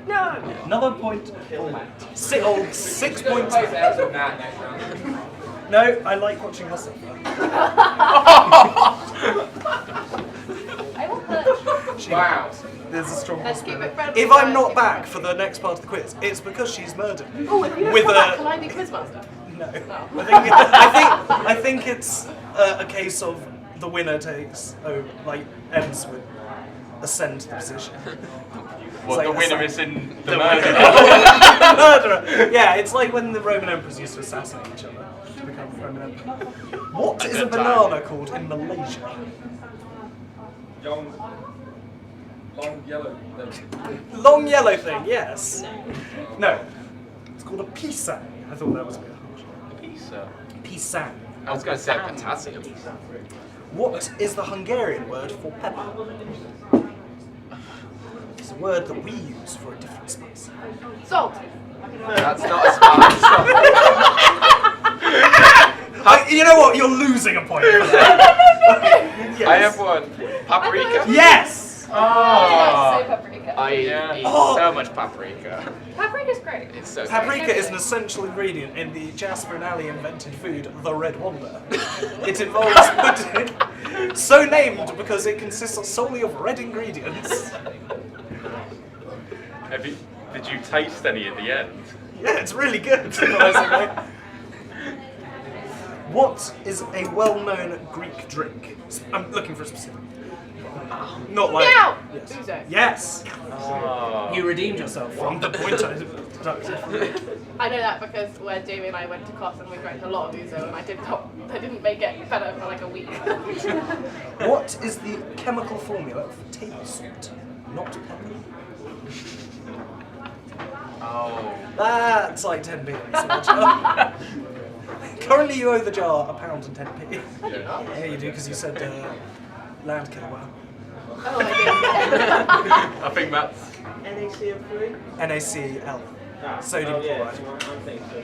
No. Another point for Matt. 6 points. No, I like watching her suffer. I will put. Wow. There's a strong Let's keep it friendly. If I'm guys, not keep it back friendly. for the next part of the quiz, it's because she's murdered me. Oh, if you don't With come back, a can I be quizmaster? no. No. I think it's a case of the winner takes ends with ascend to the position. Well, like the a winner sign. is in the The murder. Murderer. Yeah, it's like when the Roman emperors used to assassinate each other to become Roman emperor. What is a banana called in Malaysia? Long yellow thing. Long yellow thing, yes. No. It's called a pisang. I thought that was a bit harsh. Pizza. Pisang. I was going to say potassium. What is the Hungarian word for pepper? It's a word that we use for a different spice. Salt. That's not a spice. You know what? You're losing a point for that. Yes. I have one. Paprika? Yes! I say paprika. I eat Oh! so much paprika. Paprika's great. It's so Paprika is an essential ingredient in the Jasper and Ali invented food, the Red Wonder. It involves pudding, so named because it consists solely of red ingredients. Did you taste any at the end? Yeah, it's really good, surprisingly. What is a well-known Greek drink? I'm looking for a specific. Not like. Meow! Yes. Ouzo. Yes. Oh. You redeemed yourself from the point I deducted. I know that because when Jamie and I went to Kos and we drank a lot of Ouzo and I didn't make it better for like a week. What is the chemical formula for table salt? Not pepper. Oh. That's like 10p. Currently you owe the jar £1.10p. I do not. Yeah, you do, because you said land killer wow. Oh, I I think that's NaCl3? NaCl. Sodium chloride.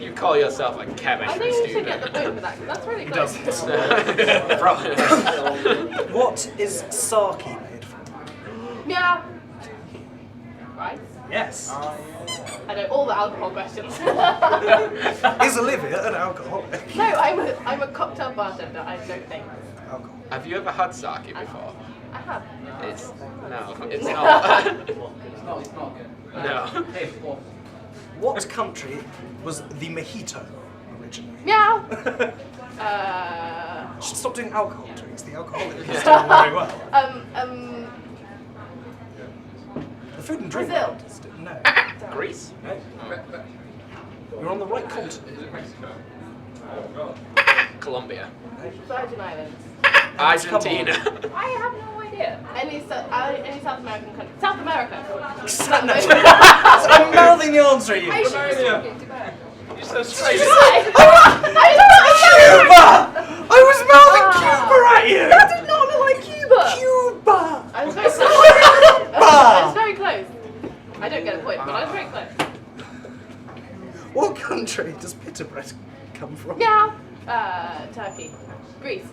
You call yourself a did. I chemistry think you should student. get the point for that, 'cause that's really He close. doesn't. What is sake made from? Meow. Right. Yes. I know all the alcohol questions. Is Olivia an alcoholic? No, I'm a cocktail bartender. I don't think. Alcohol. Have you ever had sake before? I have. It's no, it's not. It's not good. No. What country was the mojito originally? Meow. Should stop doing alcohol drinks. The alcoholic is doing very well. The food and drink. Brazil. world is no. Greece? No. You're on the right continent. Colombia. Virgin Islands. Argentina. I have no idea. Any South American country. South America. I'm mouthing the answer at you. I should be talking to You're so straight. Cuba! I was mouthing Cuba at you! That did not look like Cuba! Cuba! I was very close. I was very close. I don't get a point, but I was very close. What country does pita bread come from? Meow. Turkey. Greece.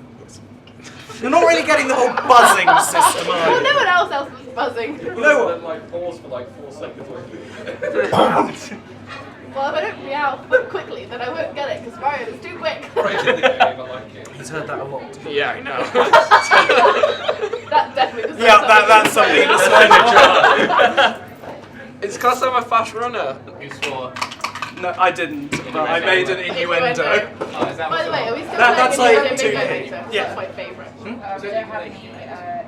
You're not really getting the whole buzzing system, are Well, you? no one else was buzzing. You know what? Like pause for like 4 seconds. Well, if I don't meow quickly, then I won't get it, because Mario is too quick. He's heard that a lot. Yeah, I know. That definitely doesn't Yeah, that's something to It's because I'm a fast runner. You swore. No, I didn't. But I made an innuendo. By the way, are we still That's playing like Bingo 2K. Bingo? Yeah. That's my favourite.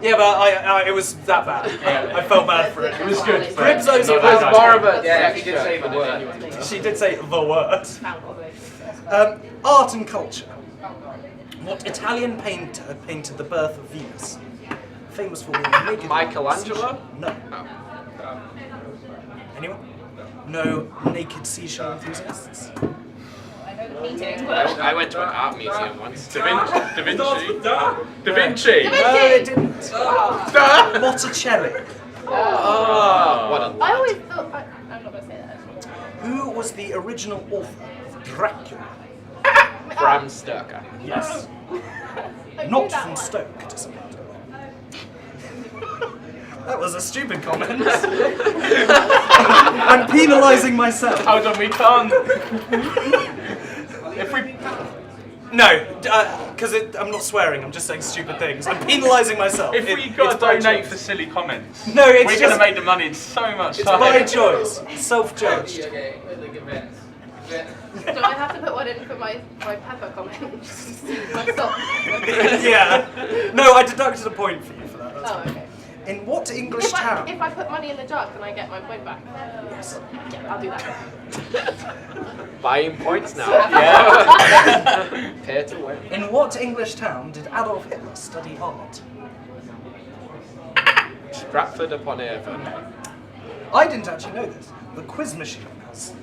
Yeah, but it was that bad. I felt bad for it. It was good. Cribzo's It was more of a Yeah, she did say the word. She did say the word. Art and culture. What Italian painter painted the birth of Venus? Famous for being naked. Michelangelo? No. Anyone? No naked seashell enthusiasts? I went to an art museum once. Da Vinci. Da Vinci. No, it didn't. Botticelli. Oh, what a I always thought. I'm not going to say that. Who was the original author of Dracula? Bram Stoker. Yes. I knew Not that from one. Stoke, disappointed. That was a stupid comment. I'm penalising myself. Hold on, we can't. If we. No, because I'm not swearing, I'm just saying stupid things. I'm penalising myself. If we got to it's my donate choice. for silly comments, No, it's we're just- going to make the money in so much It's time. my choice. Self-judged. Okay, look at Vince. Do I have to put one in for my pepper comment? My salt. Yeah. No, I deducted a point for you for that. That's Oh, fine. okay. In what English town? If I put money in the jar, can I get my point back? Yes. Yeah, I'll do that. Buying points now. Yeah. Pay to win. In what English town did Adolf Hitler study art? Stratford upon Avon. I didn't actually know this. The quiz machine has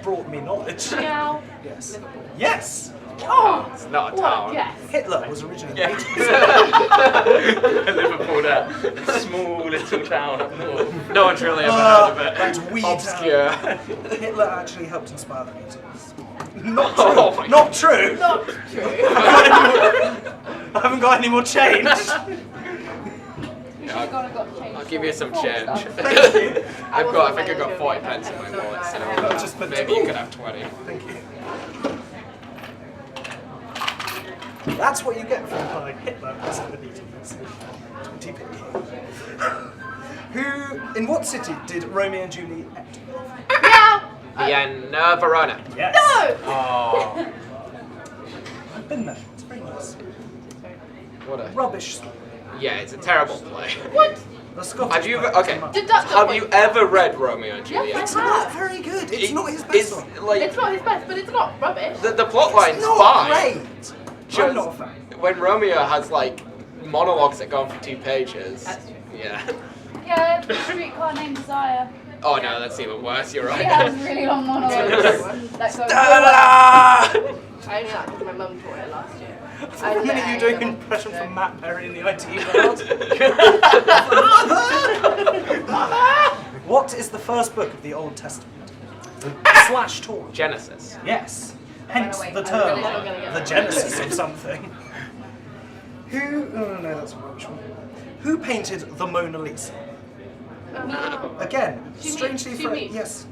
brought me knowledge. Meow. Yes. Liverpool. Yes. Oh, It's not a what a town. guess. Hitler was originally Yeah. Liverpool, that small little town up north. No one's really ever heard of it. That's wee Obscure. town. Hitler actually helped inspire the Beatles. Not true. Oh my Not true. Not true. I haven't got any more change. We should have gone and got change. I'll give you some for change. stuff. Thank you. I think I've got 40 pence in my wallet, so Just put maybe you could have 20. Thank you. That's what you get for implying Hitler was an elite. 20p. In what city did Romeo and Juliet? Vienna, Verona. Yes. No! Oh. I've been there. It's very nice. What a Rubbish. Yeah, it's a terrible play. What? The Scottish Have you play. okay? Deduct the Have point. you ever read Romeo and Juliet? Yes, It's not very good. It's not his best It's one. like It's not his best, but it's not rubbish. the plot line's It's not fine. great. I'm not a fan. When Romeo has like monologues that go on for 2 pages. That's true. Yeah. Yeah, the streetcar named Desire. Oh no, that's even worse. You're She right. has really long monologues. That go Ah! I only like because my mum taught it last year. For a minute you're doing an impression from Matt Perry in the IT world. What is the first book of the Old Testament? / Torah. Genesis. Yes. Hence Wait, the I'm term, really not gonna get the that. genesis of something. Oh no, that's a rubbish one. Who painted the Mona Lisa? Again, strangely yes.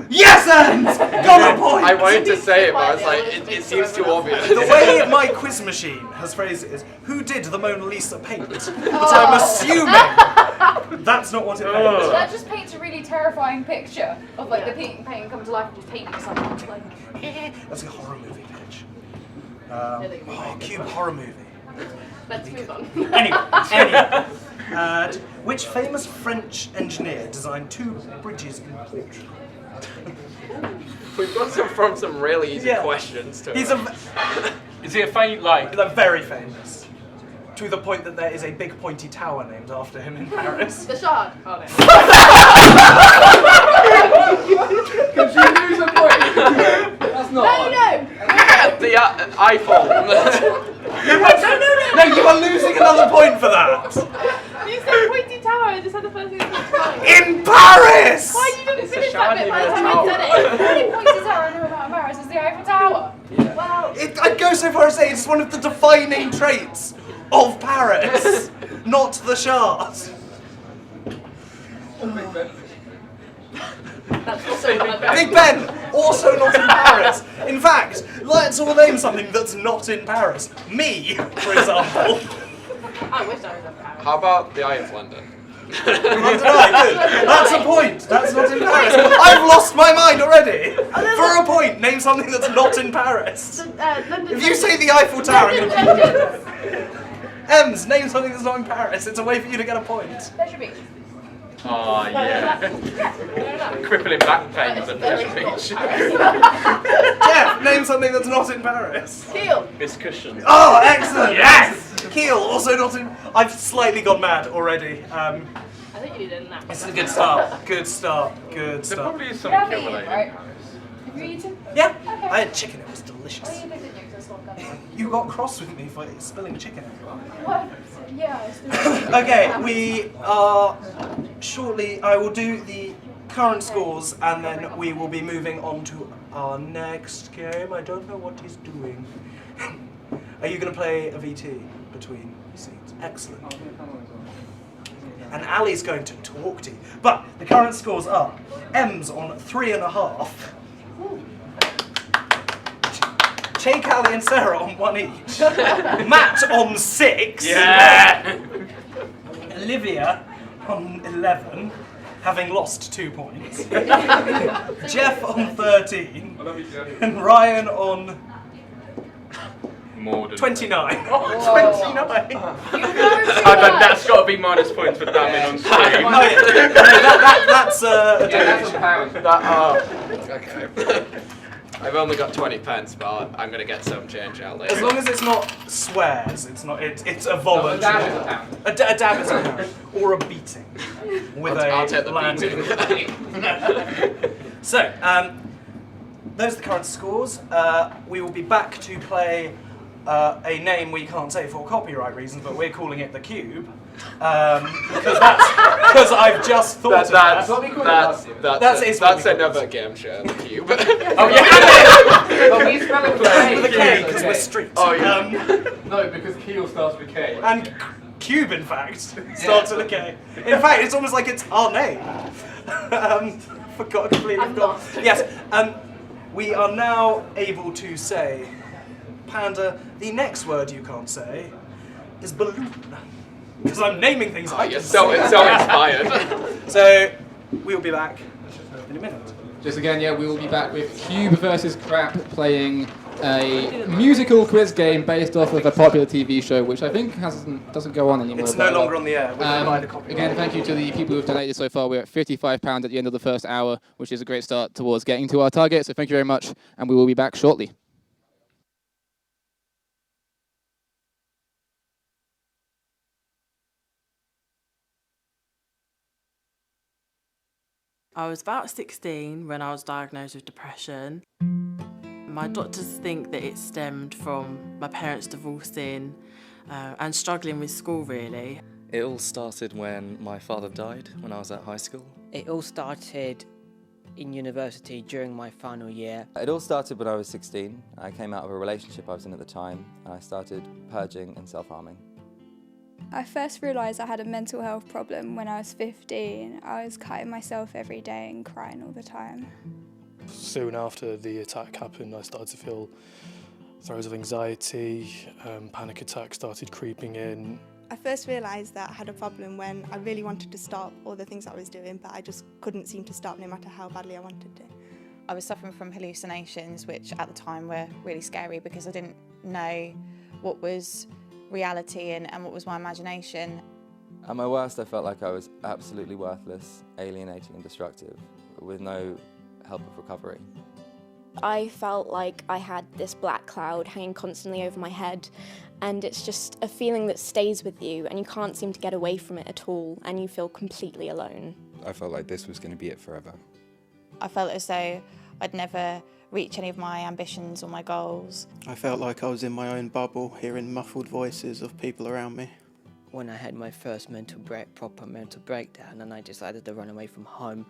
Yes, and got a point. I wanted to say it, but I was like, it seems too obvious. The way my quiz machine has phrased it is, who did the Mona Lisa paint? But I'm assuming that's not what it meant. That just paints a really terrifying picture of like the painting come to life and just painting someone. Like, That's a horror movie pitch. Cube horror movie. let's move on. Anyway. Which famous French engineer designed 2 bridges in Portugal? We've got some really easy questions to He's Is he a faint like? They're very famous. To the point that there is a big pointy tower named after him in Paris. The Shard. Oh no. Could you lose a point? That's not. No. the Eiffel. No, you are losing another point for that. You said pointy tower. I just had the first thing that came to mind. In Paris. Why you didn't It's a finish that bit by the shiny time I said it? The only pointy tower I know about in Paris is the Eiffel Tower. Well, I'd go so far as to say it's one of the defining traits of Paris, not the Shard. that's also bad. Big Ben, also not in Paris. In fact, let's all name something that's not in Paris. Me, for example. I wish I was in Paris. How about the Eye of London? London Eye, good. That's a point. That's not in Paris. I've lost my mind already. For a point, name something that's not in Paris. If you say the Eiffel Tower, I'm going to... Ems, name something that's not in Paris. It's a way for you to get a point. Pleasure Beach. Oh yeah. Crippling back pain at Pleasure Beach. Jeff, name something that's not in Paris. Kiel. Miss Cushion. Oh, excellent. Yes! Kiel, also not in... I've slightly gone mad already. I think you did that. It's a good start. Good start. Good There start. probably is something kill related. Right. Have you eaten? Yeah, Okay. I had chicken. It was delicious. Oh, you did, didn't you? 'Cause I saw it coming. You got cross with me for spilling chicken everywhere. What? Yeah, it's the Okay, we are shortly. I will do the current scores, and then we will be moving on to our next game. I don't know what he's doing. Are you going to play a VT between scenes? Excellent. And Ali's going to talk to you. But the current scores are M's on 3.5. Jake, Ali, and Sarah on 1 each. Matt on 6. Yeah! Olivia on 11, having lost 2 points. Jeff on 13. And Ryan on More than 29. Whoa. 29. that's got to be minus points for damning on stream. Oh, yeah. That's a that's donation. Okay. I've only got 20 pence, but I'm gonna get some change out later. As long as it's not swears, it's not. It's a voluntary. A dab is a pound. Or a beating. With I'll take the landing. So, those are the current scores. We will be back to play a name we can't say for copyright reasons, but we're calling it the Cube. Because I've just thought of that. That's another game show, the Cube. Oh yeah. Oh, he's spelling With a K because we're street. Oh yeah. No, because Keel starts with K. And KUBE, in fact, starts with a K. In fact, it's almost like it's our name. Forgot completely. Yes, we are now able to say, Panda, the next word you can't say is balloon. Because I'm naming things I can so inspired. So, we'll be back in a minute. Just again, yeah, we will be back with KUBE versus Crap playing a musical quiz game based off of a popular TV show, which I think doesn't go on anymore. It's no longer on the air. Again, thank you to the people who have donated so far. We're at £55 at the end of the first hour, which is a great start towards getting to our target. So thank you very much, and we will be back shortly. I was about 16 when I was diagnosed with depression. My doctors think that it stemmed from my parents divorcing and struggling with school, really. It all started when my father died when I was at high school. It all started in university during my final year. It all started when I was 16. I came out of a relationship I was in at the time and I started purging and self-harming. I first realised I had a mental health problem when I was 15. I was cutting myself every day and crying all the time. Soon after the attack happened, I started to feel throes of anxiety, panic attacks started creeping in. I first realised that I had a problem when I really wanted to stop all the things I was doing, but I just couldn't seem to stop no matter how badly I wanted to. I was suffering from hallucinations, which at the time were really scary because I didn't know what was reality and what was my imagination. At my worst, I felt like I was absolutely worthless, alienating and destructive, with no help of recovery. I felt like I had this black cloud hanging constantly over my head, and it's just a feeling that stays with you and you can't seem to get away from it at all, and you feel completely alone. I felt like this was going to be it forever. I felt as though I'd never reach any of my ambitions or my goals. I felt like I was in my own bubble, hearing muffled voices of people around me. When I had my first proper mental breakdown, and I decided to run away from home.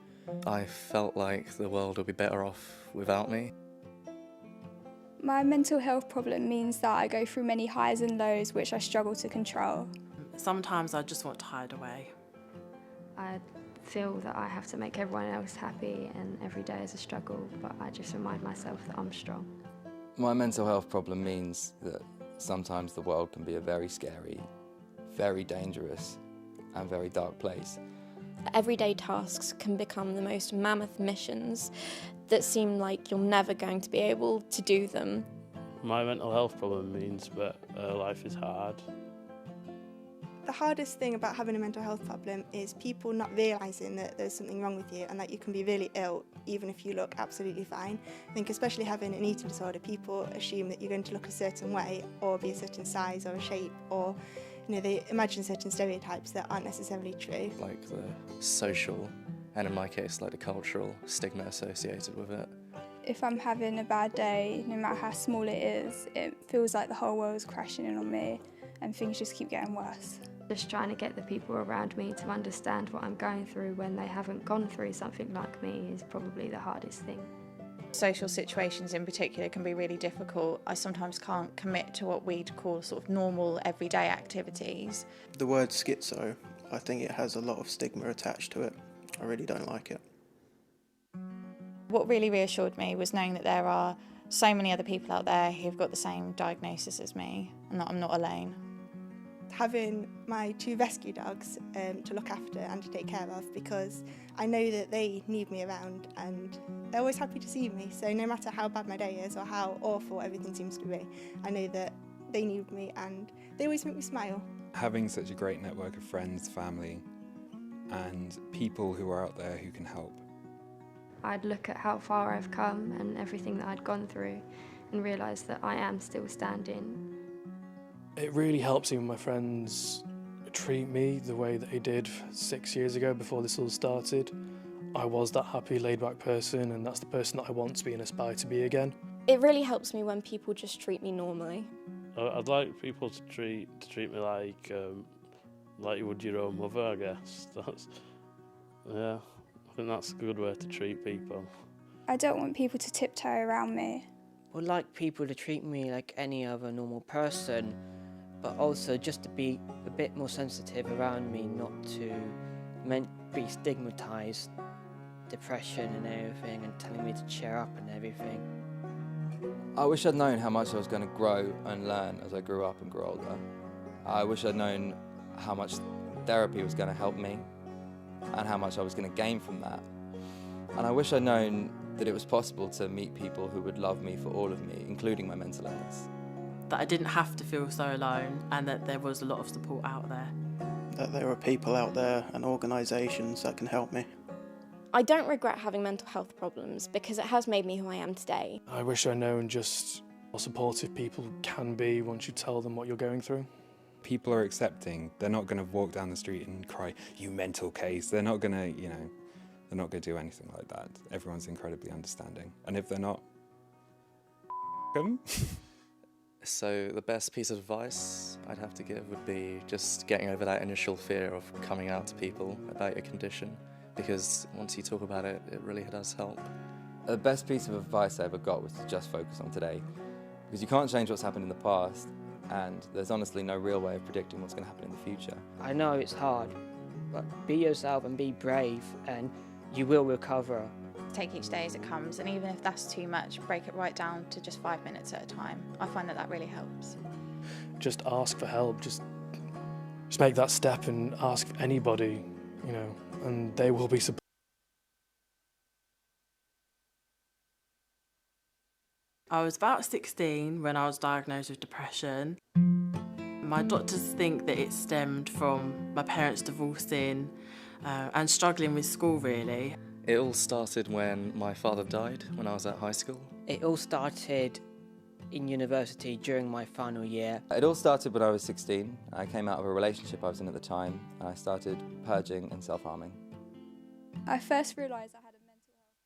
I felt like the world would be better off without me. My mental health problem means that I go through many highs and lows which I struggle to control. Sometimes I just want to hide away. I feel that I have to make everyone else happy and every day is a struggle, but I just remind myself that I'm strong. My mental health problem means that sometimes the world can be a very scary, very dangerous and very dark place. Everyday tasks can become the most mammoth missions that seem like you're never going to be able to do them. My mental health problem means that life is hard. The hardest thing about having a mental health problem is people not realising that there's something wrong with you and that you can be really ill even if you look absolutely fine. I think especially having an eating disorder, people assume that you're going to look a certain way or be a certain size or a shape, or they imagine certain stereotypes that aren't necessarily true. Like the social, and in my case, like the cultural stigma associated with it. If I'm having a bad day, no matter how small it is, it feels like the whole world's crashing in on me and things just keep getting worse. Just trying to get the people around me to understand what I'm going through when they haven't gone through something like me is probably the hardest thing. Social situations in particular can be really difficult. I sometimes can't commit to what we'd call sort of normal everyday activities. The word schizo, I think it has a lot of stigma attached to it. I really don't like it. What really reassured me was knowing that there are so many other people out there who've got the same diagnosis as me and that I'm not alone. Having my 2 rescue dogs to look after and to take care of, because I know that they need me around and they're always happy to see me, so no matter how bad my day is or how awful everything seems to be, I know that they need me and they always make me smile. Having such a great network of friends, family and people who are out there who can help. I'd look at how far I've come and everything that I'd gone through and realise that I am still standing. It really helps even my friends treat me the way that they did 6 years ago before this all started. I was that happy, laid-back person, and that's the person that I want to be and aspire to be again. It really helps me when people just treat me normally. I'd like people to treat me like you would your own mother, I guess. Yeah, I think that's a good way to treat people. I don't want people to tiptoe around me. I'd like people to treat me like any other normal person, but also just to be a bit more sensitive around me, not to be stigmatised, depression and everything, and telling me to cheer up and everything. I wish I'd known how much I was going to grow and learn as I grew up and grew older. I wish I'd known how much therapy was going to help me and how much I was going to gain from that. And I wish I'd known that it was possible to meet people who would love me for all of me, including my mental illness. That I didn't have to feel so alone, and that there was a lot of support out there. That there are people out there and organisations that can help me. I don't regret having mental health problems because it has made me who I am today. I wish I'd known just how supportive people can be once you tell them what you're going through. People are accepting. They're not going to walk down the street and cry, "You mental case." They're not going to, they're not going to do anything like that. Everyone's incredibly understanding. And if they're not, them. So the best piece of advice I'd have to give would be just getting over that initial fear of coming out to people about your condition, because once you talk about it, it really does help. The best piece of advice I ever got was to just focus on today, because you can't change what's happened in the past, and there's honestly no real way of predicting what's going to happen in the future. I know it's hard, but be yourself and be brave, and you will recover. Take each day as it comes, and even if that's too much, break it right down to just 5 minutes at a time. I find that really helps. Just ask for help, just make that step and ask anybody, and they will be supportive. I was about 16 when I was diagnosed with depression. My doctors think that it stemmed from my parents divorcing and struggling with school, really. It all started when my father died when I was at high school. It all started in university during my final year. It all started when I was 16. I came out of a relationship I was in at the time, and I started purging and self-harming. I first realised I had a mental health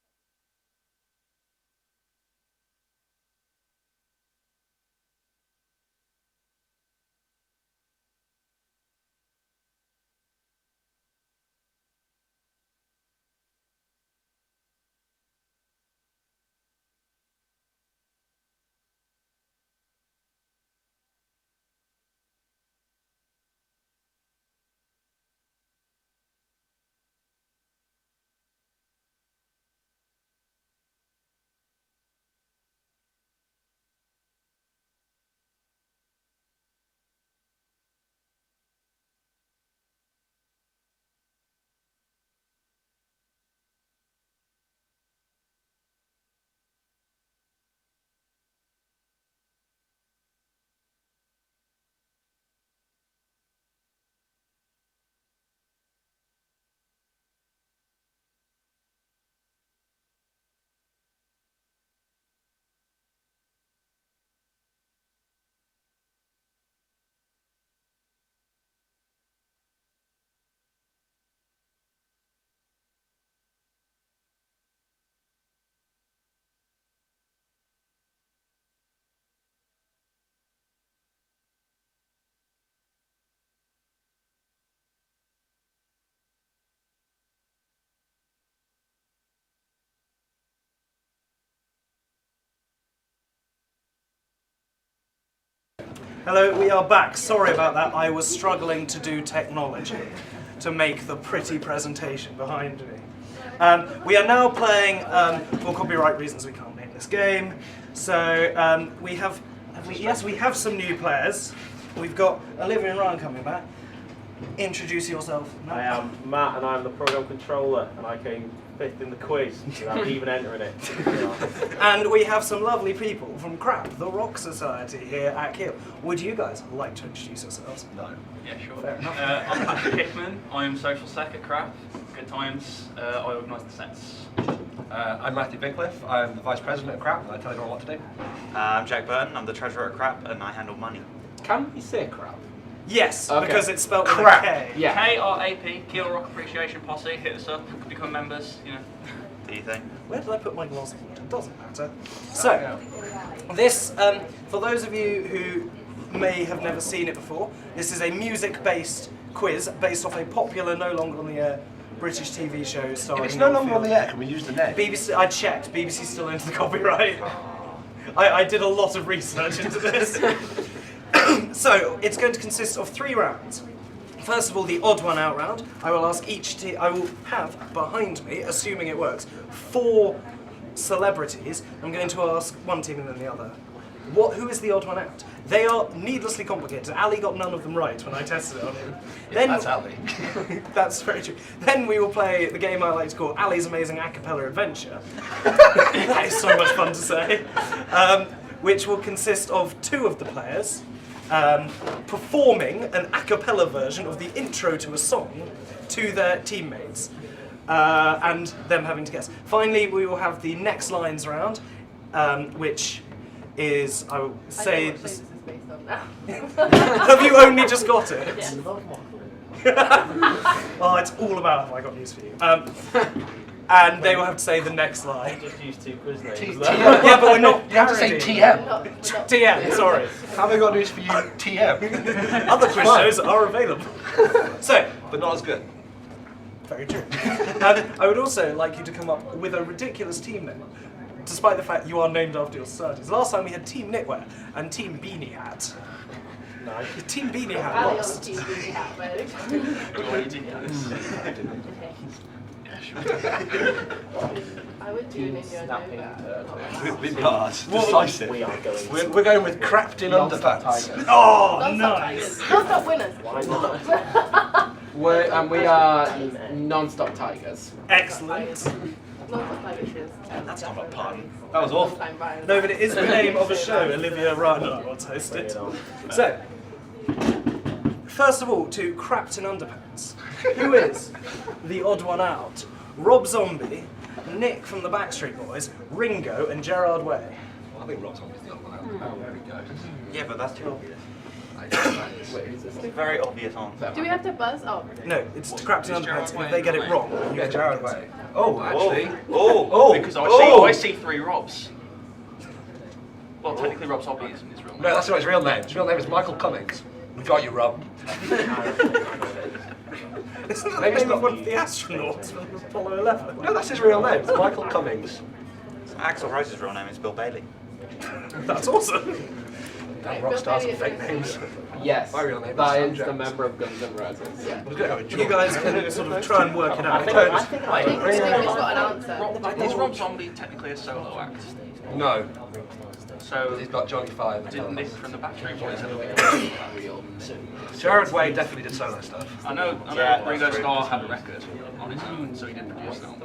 Hello, we are back. Sorry about that. I was struggling to do technology to make the pretty presentation behind me. We are now playing, for copyright reasons we can't name this game. So we have some new players. We've got Olivia and Ryan coming back. Introduce yourself. I am Matt and I'm the program controller, and I came 5th in the quiz without even entering it. And we have some lovely people from KUBE, the Rock Society here at KUBE. Would you guys like to introduce yourselves? No. Yeah, sure. Fair enough. I'm Patrick Hickman. I'm social sec at KUBE. Good times. I organise the sets. I'm Matthew Bincliffe. I'm the Vice President at KUBE, and I tell everyone what to do. I'm Jack Burton. I'm the Treasurer at KUBE, and I handle money. Can you say KUBE? Yes, Okay. because it's spelled with a Crap. K. Yeah. KRAP, Keel Rock Appreciation Posse. Hit us up, become members, Do you think? Where did I put my glass of water? It doesn't matter. So, this, for those of you who may have never seen it before, this is a music-based quiz based off a popular, no longer on the air, British TV show starring... If it's no longer on the air, can we use the name? BBC, I checked, BBC still owns the copyright. I did a lot of research into this. So it's going to consist of 3 rounds. First of all, the odd one out round. I will ask each team. I will have behind me, assuming it works, 4 celebrities. I'm going to ask one team and then the other. Who is the odd one out? They are needlessly complicated. Ali got none of them right when I tested it on him. Yeah, that's Ali. That's very true. Then we will play the game I like to call Ali's Amazing A Cappella Adventure. That is so much fun to say. Which will consist of 2 of the players performing an a cappella version of the intro to a song to their teammates, and them having to guess. Finally, we will have the next lines round, which is, I will say... Have you only just got it? Yes. Oh, it's all about have I got news for you. And they will have to say the next line. Just use 2 quiz names. Yeah, but we're not. You have to say TM. TM, sorry. Have I got news for you, TM? Other quiz shows are available. So, but not as good. Very true. I would also like you to come up with a ridiculous team name, despite the fact you are named after your societies. Last time we had Team Knitwear and Team Beanie Hat. No, Team Beanie Hat lost. Team Beanie Hat, I would do an Indian Nova. We've got decisive. We are going. We're going with crapped in underpants. Oh, Non-stop nice. Tigers. Non-stop winners. Why not? We are non-stop tigers. Excellent. Non-stop Tigers. That's not a pun. That was awful. No, but it is the name of a show Olivia Ryan once hosted. So, first of all, to Crapped in Underpants. Who is the odd one out? Rob Zombie, Nick from the Backstreet Boys, Ringo, and Gerard Way. Well, I think Rob Zombie's the odd one out. Oh, there we go. Yeah, but that's too obvious. It's a very obvious answer. Do we have to buzz? Oh. No, it's to Crapped in Underpants, and if they get it wrong, you Yeah, get Gerard Way. Oh, actually. Because I see 3 Robs. Well, technically Rob Zombie isn't his real name. No, that's not his real name. His real name is Michael Cummings. We got you, Rob. Isn't that the name of one of the astronauts from Apollo 11? No, that's his real name. It's Michael Cummings. Axl Rose's real name is Bill Bailey. That's awesome. Damn, rock stars and fake names. Yes, My real name that is is Sam the Jones. member of Guns N' Roses. I was going to have a You joke. guys can sort of try and work it out. I think we've got an answer. Is Rob Zombie technically a solo act? No. So He's got Johnny Five. did Nick from the Backstreet Boys ever get a real Gerard Way definitely did solo stuff. I know Ringo Starr had a record on his own, so he didn't produce it on the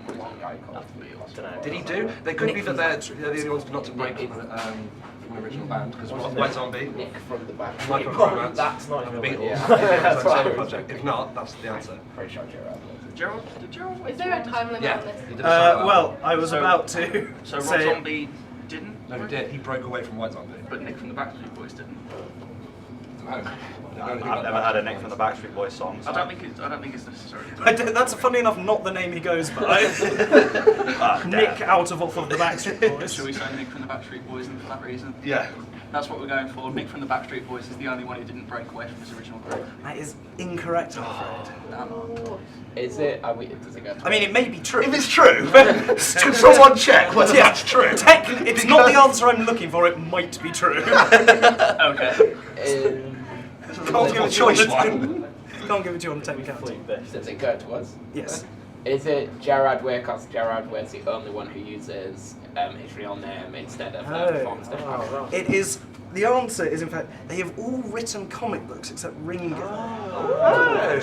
Did he do? They could be that they're the only ones not to break from the original band, because White Zombie, Nick from the back. Michael Romance, That's not and the even Beatles. Yeah. That's a project. If not, that's the answer. Pretty sure Gerard. Did Gerald? Is there a time limit Yeah. on this? He did a solo Well, I was So- about to So Rob say... Zombie didn't? album. No, he did. He broke away from White Zombie. But Nick from the Backstreet Boys didn't. I've never had a Nick from the Backstreet Boys song. So. I don't think it's necessary. That's funny enough not the name he goes by. Nick out of off of the Backstreet Boys. Shall we say Nick from the Backstreet Boys and for that reason? Yeah. That's what we're going for. Nick from the Backstreet Boys is the only one who didn't break away from his original group. That is incorrect, I'm afraid. Is it? Does it go? I mean, it may be true. If it's true, can someone check whether that's true? Technically, it's not the answer I'm looking for. It might be true. Okay. Can't give it to you on choice the one. Can't give it to you on the technicality. Does it go to us? Yes. Is it Gerard Way? Because Gerard Way is the only one who uses his real name instead of performance different. It is. The answer is, in fact, they have all written comic books except Ringo.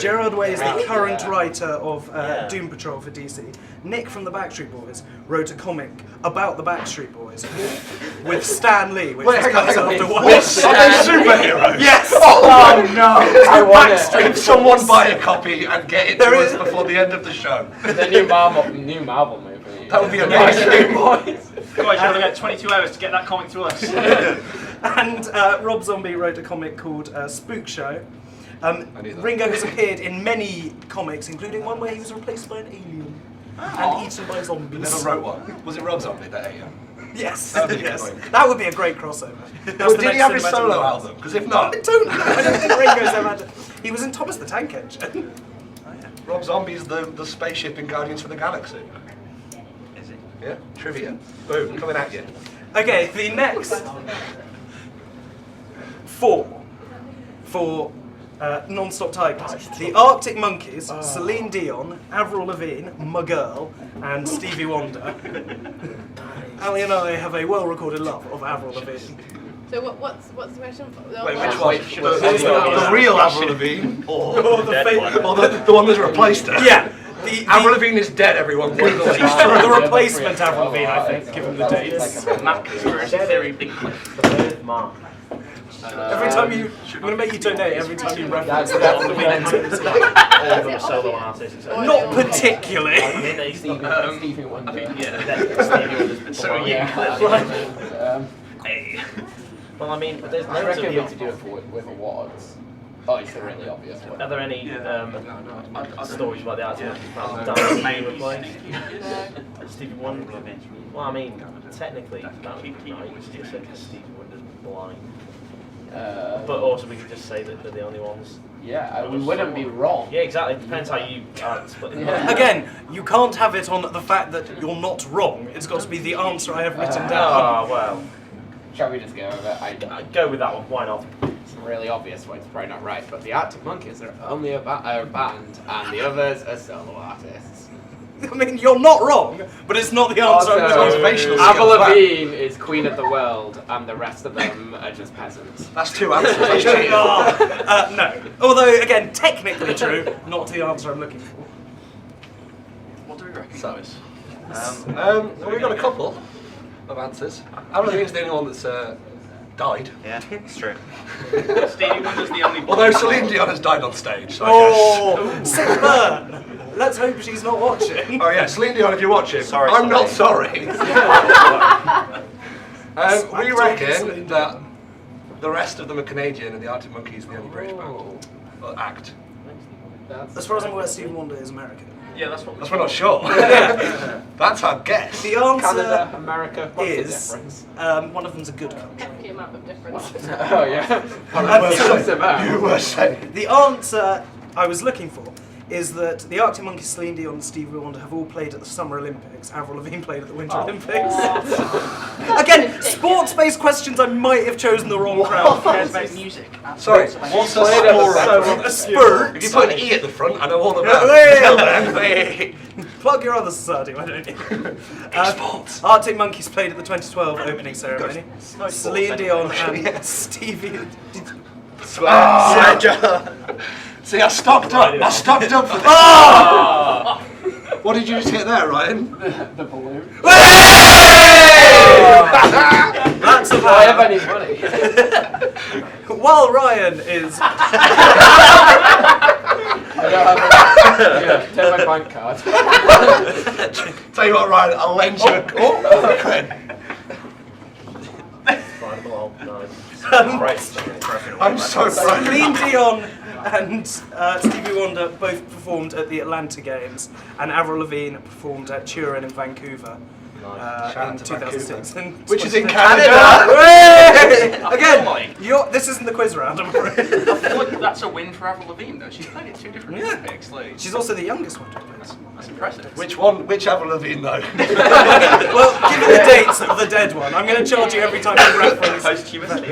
Gerard Way is the current writer of Doom Patrol for DC. Nick from the Backstreet Boys wrote a comic about the Backstreet Boys with Stan Lee, which was cancelled after one. Are they superheroes? Yes! Oh no! I want it. Can someone buy a copy and get it to us before the end of the show? The new Marvel movie. That would be amazing. Guys, you've got to get 22 hours to get that comic to us. And Rob Zombie wrote a comic called Spook Show. Ringo has appeared in many comics, including one where he was replaced by an alien and eaten by zombies. Never wrote one. Was it Rob Zombie that ate him? Yes, That would be yes. good. That would be a great crossover. That's Well, the did he next have his cinematic solo universe. album? Because if not, I don't know. I don't think Ringo's ever had. He was in Thomas the Tank Engine. Rob Zombie's the spaceship in Guardians of the Galaxy. Is it? Yeah, trivia. Boom, coming at you. Okay, the next 4 for Non-Stop Tigers, the Arctic Monkeys, Celine Dion, Avril Lavigne, my girl, and Stevie Wonder. Ali and I have a well-recorded love of Avril Lavigne. So what's the question? Wait, which one? The real Avril Lavigne, or the fake one, or the one that's replaced her? Yeah. Avril Lavigne is dead, everyone. Google it. The replacement Avril Lavigne, I think, given the dates. Matt conspiracy theory, big clip. Every time you, I'm going to make you donate every time you reference All Avril of Lavigne. them solo artists. Not particularly. Stevie Wonder. So Hey. Well, I mean, there's I loads reckon of we the need to do it with awards. Oh, it's a really obvious one. Are there any stories about the Arctic Monkeys? Stevie Wonder. Well, I mean, technically, that would be right. You just said Stevie Wonder's blind. But also, we could just say that they're the only ones. Yeah, we wouldn't be wrong. Yeah, exactly. It depends how you split it. Again, you can't have it on the fact that you're not wrong. It's got to be the answer I have written down. Oh, well. Shall we just go with it? I'd go with that one. Why not? It's a really obvious one. It's probably not right, but the Arctic Monkeys are only a band, and the others are solo artists. I mean, you're not wrong, but it's not the answer I'm looking for. Avril Lavigne is queen of the world, and the rest of them are just peasants. That's two answers. No. Although, again, technically true, not the answer I'm looking for. What do we reckon, So, guys? well, we've got a couple of answers. Avril Lavigne's the only one that's died. Yeah, it's true. Stevie Wonder's the only. Although Celine Dion has died on stage. So I guess. Sick burn! Let's hope she's not watching. Oh yeah, Celine Dion, if you're watching, Sorry, I'm not Celine. sorry. We Celine reckon that the rest of them are Canadian and the Arctic Monkeys are the only British band. Well, act. As far as I'm aware, Stevie Wonder is American. Yeah, that's what. That's we're not sure. That's our guess. The answer Canada, America, what's the is difference? one of them's a good country. The amount of difference. Oh yeah. You were saying. The answer I was looking for is that the Arctic Monkeys, Celine Dion and Stevie Wonder have all played at the Summer Olympics. Avril Lavigne played at the Winter Olympics. Again, sports-based questions, I might have chosen the wrong crowd. About music. Sorry, what's a spurt? If you put an E at the front, I know all about it. Plug your other society, why don't you? Sports. Arctic Monkeys played at the 2012 opening ceremony. Celine Dion and Stevie... See, I stocked up. I stocked up for this. Oh! What did you just hit there, Ryan? The balloon. That's Do I have any money? While Ryan is... I don't have any. Yeah, take my bank card. Tell you what, Ryan, I'll lend you a... I'm so proud. Celine Dion and Stevie Wonder both performed at the Atlanta Games, and Avril Lavigne performed at Turin in Vancouver in 2006. Which is in Canada. Again, this isn't the quiz round, I'm afraid. I feel like that's a win for Avril Lavigne, though. She's played at two different Olympics. Like, she's also the youngest one to play. that's impressive. Which one? Which Avril Lavigne, though? Well, given the dates of the dead one, I'm going to charge you every time you reference. Posthumously.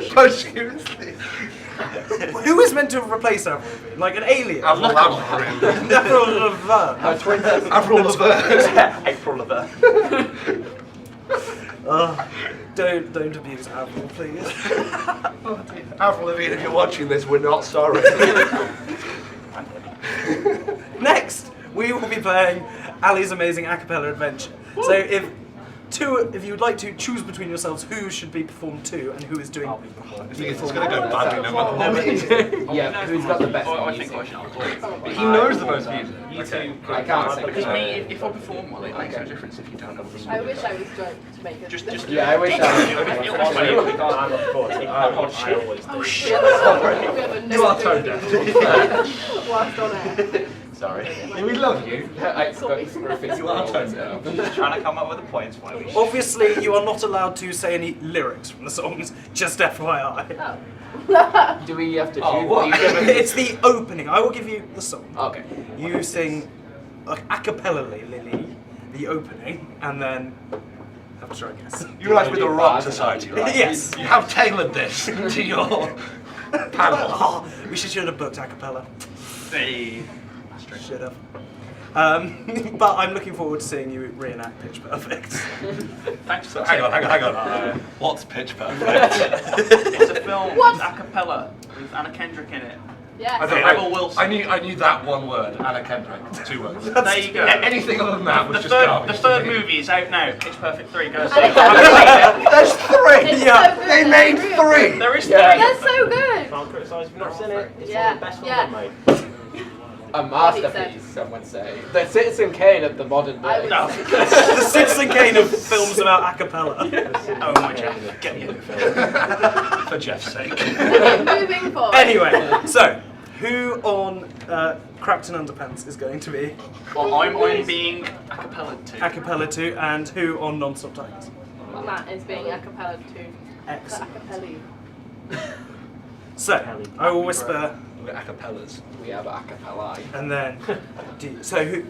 Posthumously. Who is meant to have replaced Avril Lavigne? Like an alien? Avril Lavigne. Avril Lavigne. Her twin sister. Avril Lavigne. April Lavigne. Don't abuse Avril, please. Avril Lavigne, if you're watching this, we're not sorry. Next, we will be playing Ali's Amazing A Cappella Adventure. So if you would like to choose between yourselves who should be performed to and who is doing... I think it's going to go badly no matter what we do. Yeah, who's got the best I music? think I should. He knows the most music. Okay. I can't sing. Because me, if I perform well, it makes no difference if you don't know the song. I wish I was drunk to make it. Just Yeah, I wish I Oh shit. You are toned down. Whilst on air. Sorry. We love you. You are toned down. Just trying to come up with the points why we should. Obviously, you are not allowed to say any lyrics from the songs, just FYI. Do we have to choose? It's the opening. I will give you the song. Okay. You sing like a cappella, Lily, the opening, and then have a try and guess. You realise with the Rock Society, right? Yes. You have tailored this to your... Oh, we should have booked a cappella. Hey. Should have. But I'm looking forward to seeing you reenact Pitch Perfect. Thanks for Hang on. What's Pitch Perfect? It's a film What? a cappella with Anna Kendrick in it. Yes. Rebel Wilson. I knew that one word, Anna Kendrick. 2 words. There you go. Anything other than that was the just third, garbage. The third movie is out now. Pitch Perfect 3 goes. There's 3. It's Yeah. so good, They they're made real 3. good. There is 3. They're so good. Can't criticise if you've not seen it. It's Yeah, one of the best films yeah. I've made. A masterpiece, some would say. The Citizen Kane of the modern day. No. The Citizen Kane of films about a cappella. Oh my Jeff, get me a new film. For Jeff's sake. Moving forward. Anyway, so who on Cracked and Underpants is going to be Well, I'm being a cappella too. a cappella 2, and who on Non-Stop Tigers? Matt is being a cappella too. Excellent. A cappella. So I will whisper, We're acapellas. We have a cappella. and then so who?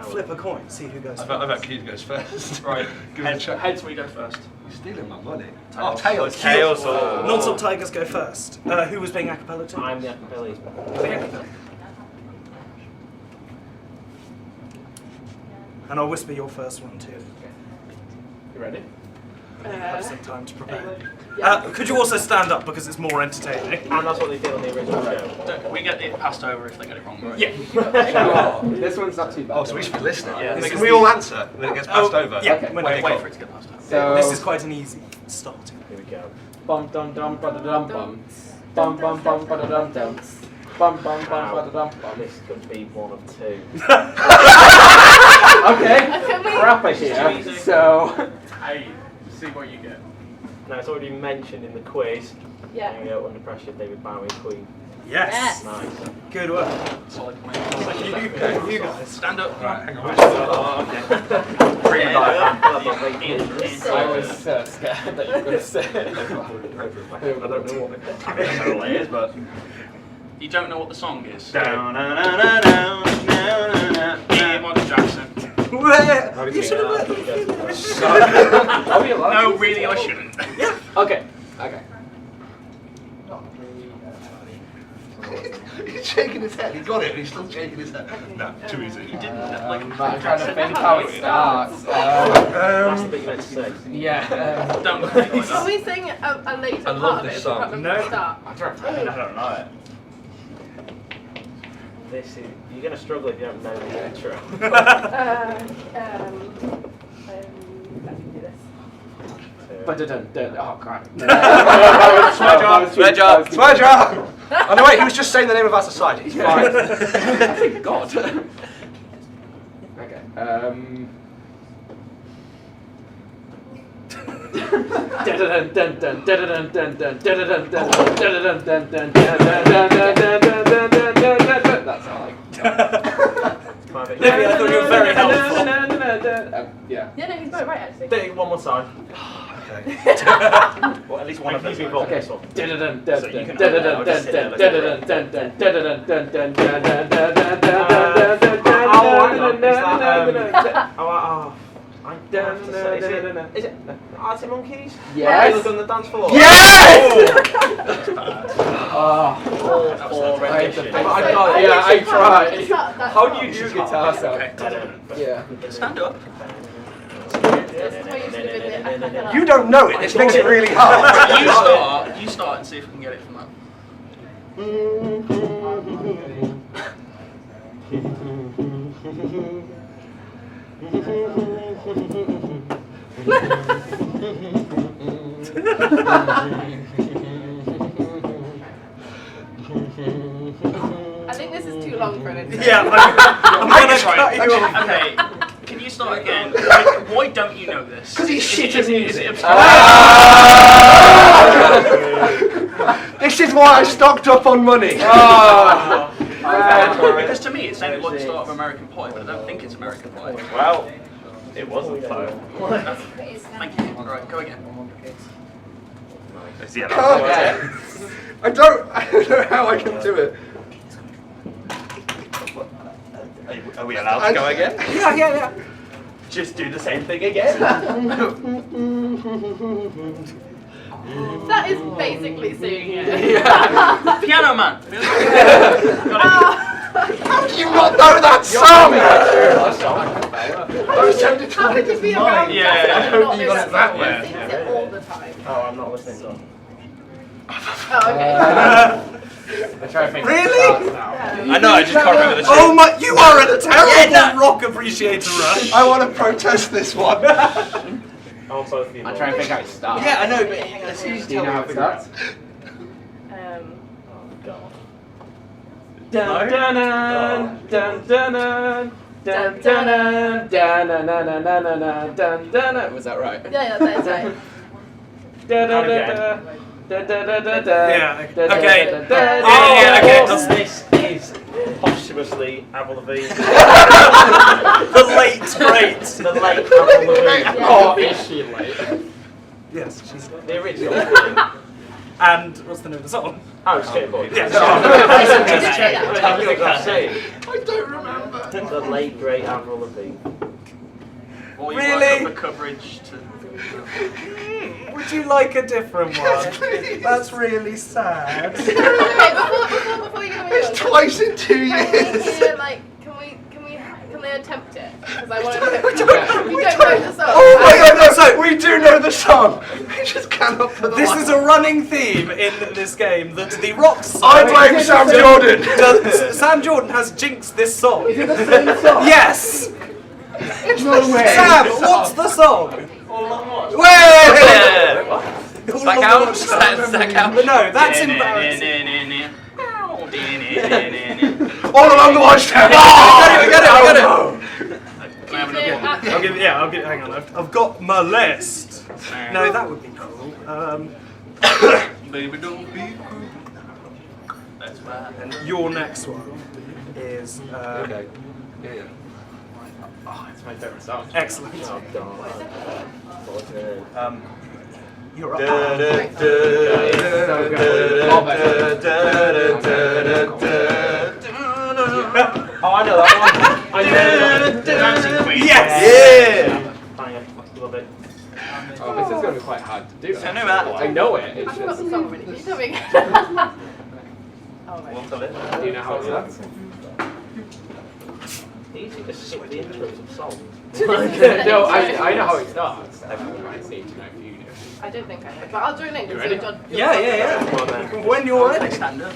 Flip a coin, see who goes I first. bet Keith goes first. Right. Give it a check. Heads we go first. You're stealing my money. Tails. Oh, tails. Tails. Non-Stop Tigers go first. Who was being a cappella 2? I'm the acapella. And I'll whisper your first one too. You ready? Have some time to prepare. Yeah. Could you also stand up because it's more entertaining? And that's what they did on the original show. We get it passed over if they get it wrong, right? Yeah. This one's not too bad. Oh, so we should be listening. Yeah. Can we all answer when it gets passed over? Yeah. Okay. When Wait they for it to get passed over. So This is quite an easy start. Here we go. bum dum dum ba da dum bum. Bum bum bum ba da dum dum. Bum bum bum ba da dum bum. This could be one of 2. Okay. Crap This is too here. easy. So Hey, see what you get. Now it's already mentioned in the quiz. Yeah. There we go, Under Pressure, David Bowie, Queen. Yes. Nice. Good work. Solid point. You guys. Stand up. Right, hang on. Oh, okay. Yeah. I was so scared that you were going to say it. I don't know what it is, but. You don't know what the song is? Down, Yeah, Michael Jackson. Where? You should have let me. Are we allowed? No, really, I shouldn't. Okay. Okay. He's shaking his head. He got it, but he's still shaking his head. No, too easy. You didn't I'm trying to think how it starts. That's the bit you meant to say. Yeah. Don't look at me like Can that. we sing a later I love part of this it? song. We can't remember the start. I don't know it. This is, you're going to struggle if you don't know the intro. Let me do this. But dun. Oh crap. Swear jar! Oh no, wait, he was just saying the name of our society. It's fine. Thank God. Okay. That's how I. Maybe I thought you were very helpful. Yeah. Yeah, no, he's got it right actually. Do it one more time. Okay. Well, at least one of them. Okay. Is it Arctic Monkeys? Yes. Look on the dance floor. Yes! All renditions. I tried. How do you do guitar sound? Yeah. Stand up. You don't know it. This makes it really hard. You start and see if we can get it from I think this is too long for an intro. Yeah, I'm gonna cut you off. Okay, can you start again? Why don't you know this? Because he's shit at music. This is why I stocked up on money. Because to me it sounded like the start of American Pie, but I don't think it's American Pie. Well, it wasn't though. Thank you. Alright, go again. I don't know how I can do it. Are we allowed to go again? Yeah. Just do the same thing again. That is basically singing it. Piano Man. How do you not know that song? I was tempted to How could you be around Yeah, Jasper I and hope not you know got that it that song? way. He sings it all the time. Oh, I'm not listening to it. Oh, okay. I try to think. Really? I know, I just can't remember the tune. Oh my! You are a terrible rock appreciator, Rush. I want to protest this one. I want both of you. I'm trying to think how it starts. Yeah, I know, but as soon as you Do you tell know me how it starts? Oh god. Dun dun dun dun dun dun dun dun dun dun. Was that right? Yeah, that's right. Yeah. Okay. This is posthumously Avril Lavigne. The late great. The late Avril Lavigne. Oh, is she late? Yes, she's The original. And what's the name of the song? Oh, Skateboard. Yeah. I don't remember. The late great Avril Lavigne. Or you Really? work up the coverage to... Would you like a different one? That's really sad. Okay, before you go It's twice in 2 Can years. we hear, like, can they attempt it? Because I want to know. We don't know the song. Oh my god, no, so we do know the song. We just cannot put the This line. is a running theme in this game that the rock song. I blame Sam Jordan. Sam Jordan has jinxed this song. Is it the same song? Yes. No way. Sam, what's the song? Stack out? Stack out? No, that's embarrassing. All along the watchtower. I got it. I'll give it. Hang on, I've got my list. No, that would be cool. Baby, don't be cruel. That's right. And your next one is. Okay. Yeah. Oh, it's my favourite song. Excellent. You're up. Oh, I know that one. I know that. Dancing Queen. Yes. Yeah. Bang it. Love it. Oh, this is going to be quite hard to do. I know that. I know it. I It's forgot just. the song already. Can you tell me again? Oh, right. What of it? Do you know how it starts? Easy to skip the intros of songs. No, I know how it starts. I just need to know if you do. I don't think I know, but I'll join in. You ready? Yeah. When you're ready. Stand up.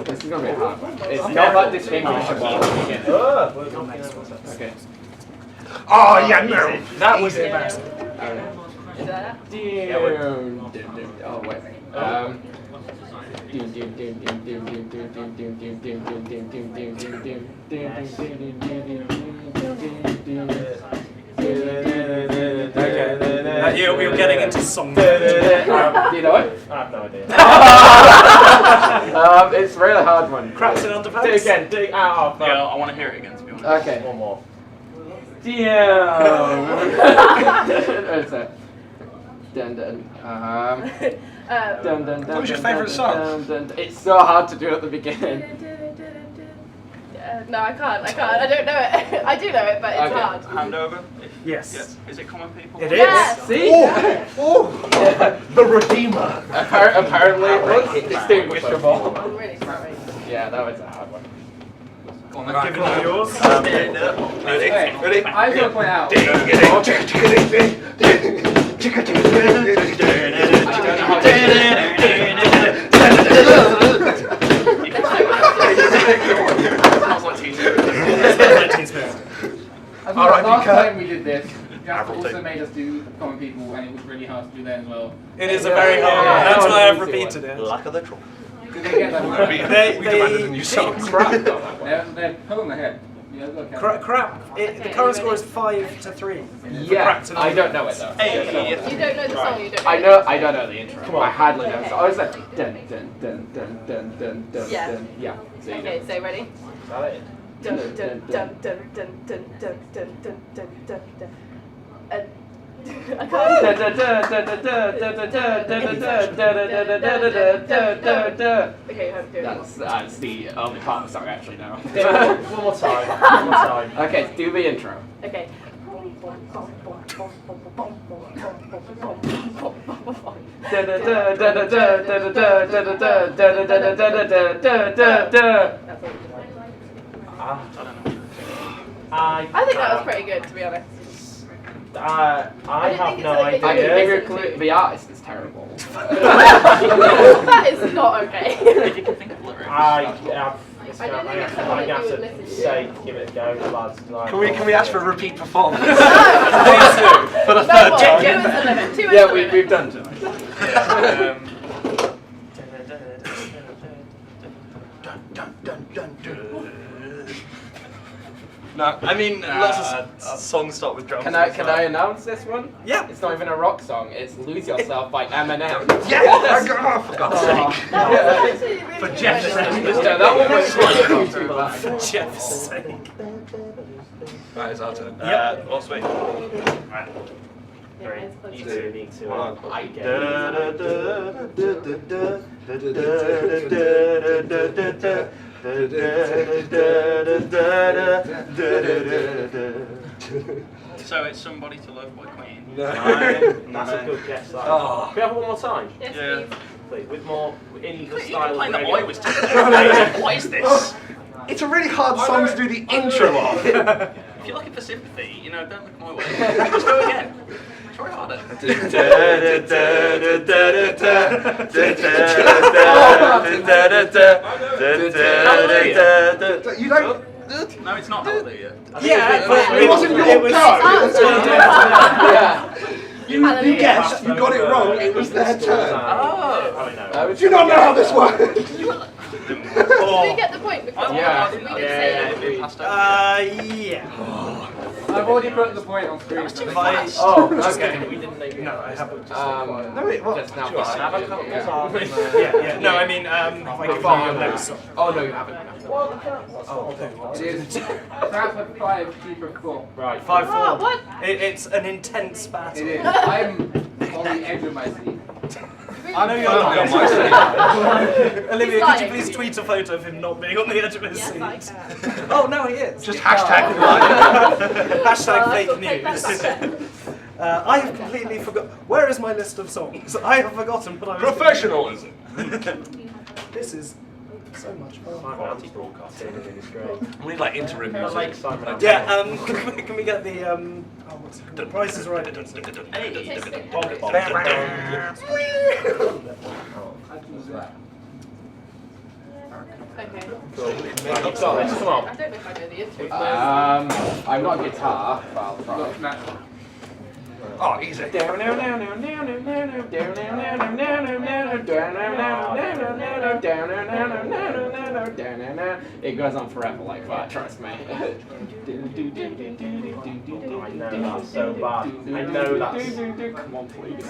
This is going to be hard. It's not that distinguishable at the beginning. Okay. Oh, yeah, no. That was embarrassing. Is that it? Oh, wait. Okay. You're getting into song. Do you know it? I have no idea. It's a really hard one. Craps in underpants? Do it again. Do it. Oh, fuck. Yeah, I want to hear it again, to be honest. Okay. One more. Dun dun. What was your favourite song? It's so hard to do at the beginning. No, I can't. I don't know it. I do know it, but it's Okay. hard. Hand over. Yes. Yes. Is it Common People? It is. Yes. See? The Redeemer. Apparently it was distinguishable. I'm really sorry. Yeah, that was a hard one. Go on, I've then. given you yours. Ready? Ready? I was going to point out. I don't know how to Smells like teen spirit. I think Alright, last Kurt. time we did this, Jasper also made us do Common People, and it was really hard to do that as well. It is a very hard one. That's why I've repeated it. Luck of the draw. Did they get that one? We demanded a new song. They're pulling ahead. Yeah, okay. Crap. The current score is 5-3. Yeah, I don't know it though. Hey. You don't know the song. You don't. I don't know the intro. I hardly know. So I was like dun dun dun dun dun dun dun Yeah. dun. Yeah. So you Okay, know. so ready? Is that it? Dun dun dun dun dun dun dun dun dun dun dun dun. I can't. Okay, I'm doing it. That's the only part of the song I actually know. One more time. One more time. Okay, do the intro. Okay. I think that was pretty good, to be honest. I have no idea. I can give you a clue. The artist is terrible. That is not okay. If you can think of lyrics. I have to say, give it a go, lads. Can we ask for a repeat performance? No. For the No third more. time. 2 is the limit. 2 is Yeah, the limit. we've done tonight. No, I mean lots of songs start with drums. Can I announce this one? Yeah. It's not even a rock song. It's "Lose Yourself" by Eminem. Yes! For God's sake. For Jeff's sake. Yeah, that one was quite For Jeff's sake. Right, it's our turn. Yep. Last week. Right. 3, you two need to. I get it. So it's Somebody to Love by Queen. That's a good guess. That. Oh. Can we have it one more time? Yes, Yeah. Please, with more in the You're style playing of the reggae. I was doing. What is this? It's a really hard song to do the intro of. If you're looking for sympathy, you know, don't look my way. Just go again. Try harder. You don't. No, it's not Hallelujah. Yeah, but it wasn't your go. Yeah. You guessed. You got it wrong. It was their turn. Oh. Do you not know how this works? Did we get the point? Because we didn't say it. Yeah. I've already put the point on screen. Oh, okay. We didn't name it. No, I haven't. No, wait, what? Just now. Yeah. No, I mean, like if I next song. Oh no, you haven't. Perhaps with 5, keep it 4. Right, 5-4. Oh, what? It's an intense battle. It is. I'm on the edge of my seat. I know you're Firmly on not. my seat. Olivia, He's could you lying. please tweet a photo of him not being on the edge of his Yes, seat? I can. Oh, no, he is. Just hashtag. Hashtag fake take that news. I have completely forgot. Where is my list of songs? I have forgotten what I was. Professionalism. This is so much fun. Broadcasting is great. We need like interim music. like Simon. Yeah. Can we get the what's it called? The Price is Right. Okay. Right, come on. I don't know if I know the intro. I'm not a guitar, but I'll try. Oh, easy. It goes on forever like that, trust me. I know that's so bad. I know that's. Come on, please.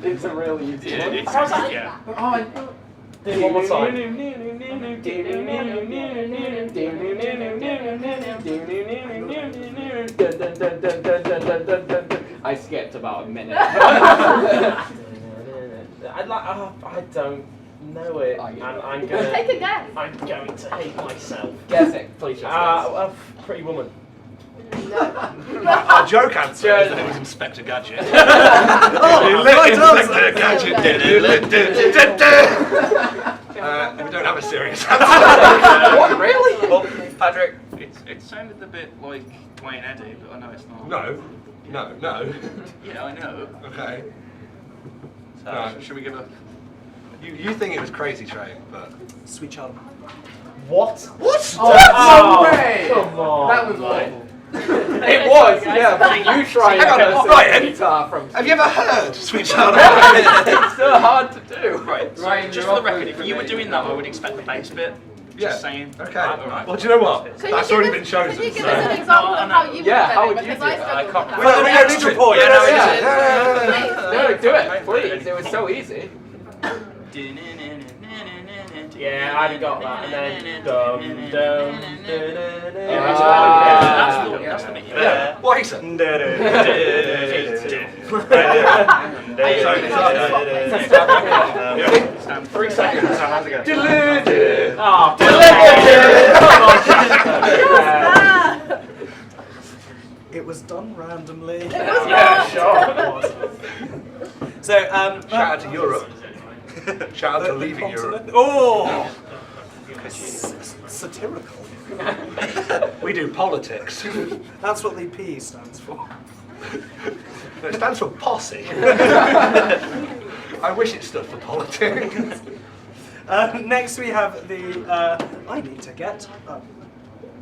It's a really easy one. Yeah. Do it one more time. I skipped about a minute. I don't know it, and I'm gonna. Take a guess. I'm going to hate myself. Guess it, please. Pretty Woman. Our joke answer is that it was Inspector Gadget. We don't have a serious answer. What, really? Well, Patrick, it sounded a bit like Wayne Eddy, but I know it's not. No. Yeah, I know. Okay. So, No. should we give up? You think it was Crazy Train, but Sweet Child. What? what? Oh, no way! Come on. That was awful. It was, yeah, but you try Hang on, and Ryan. guitar from. Have you ever heard Sweet Child? It's so hard to do. Right, so Ryan, just you're for the off record, with if you were me. doing that, I would expect the bass bit. Yeah. Just saying. Okay. Alright. Well, do you know what? Can That's you already give been chosen. Can you give so. us an example of how you would Yeah, have how done would it? you Because do I it? struggled with Well, that. we don't need to point. Yeah, no, No, do it, please. It was so easy. Yeah, I'd have got that. And then dum. That's the bit. Yeah. What he said? Stand 3 seconds. So how's it go? Oh, It was done randomly. It was yeah, not. sure. So, shout out to Europe. Shout out to leaving Europe. Oh! Satirical. We do politics. That's what the P stands for. It stands for posse. I wish it stood for politics. Next we have the, I need to get a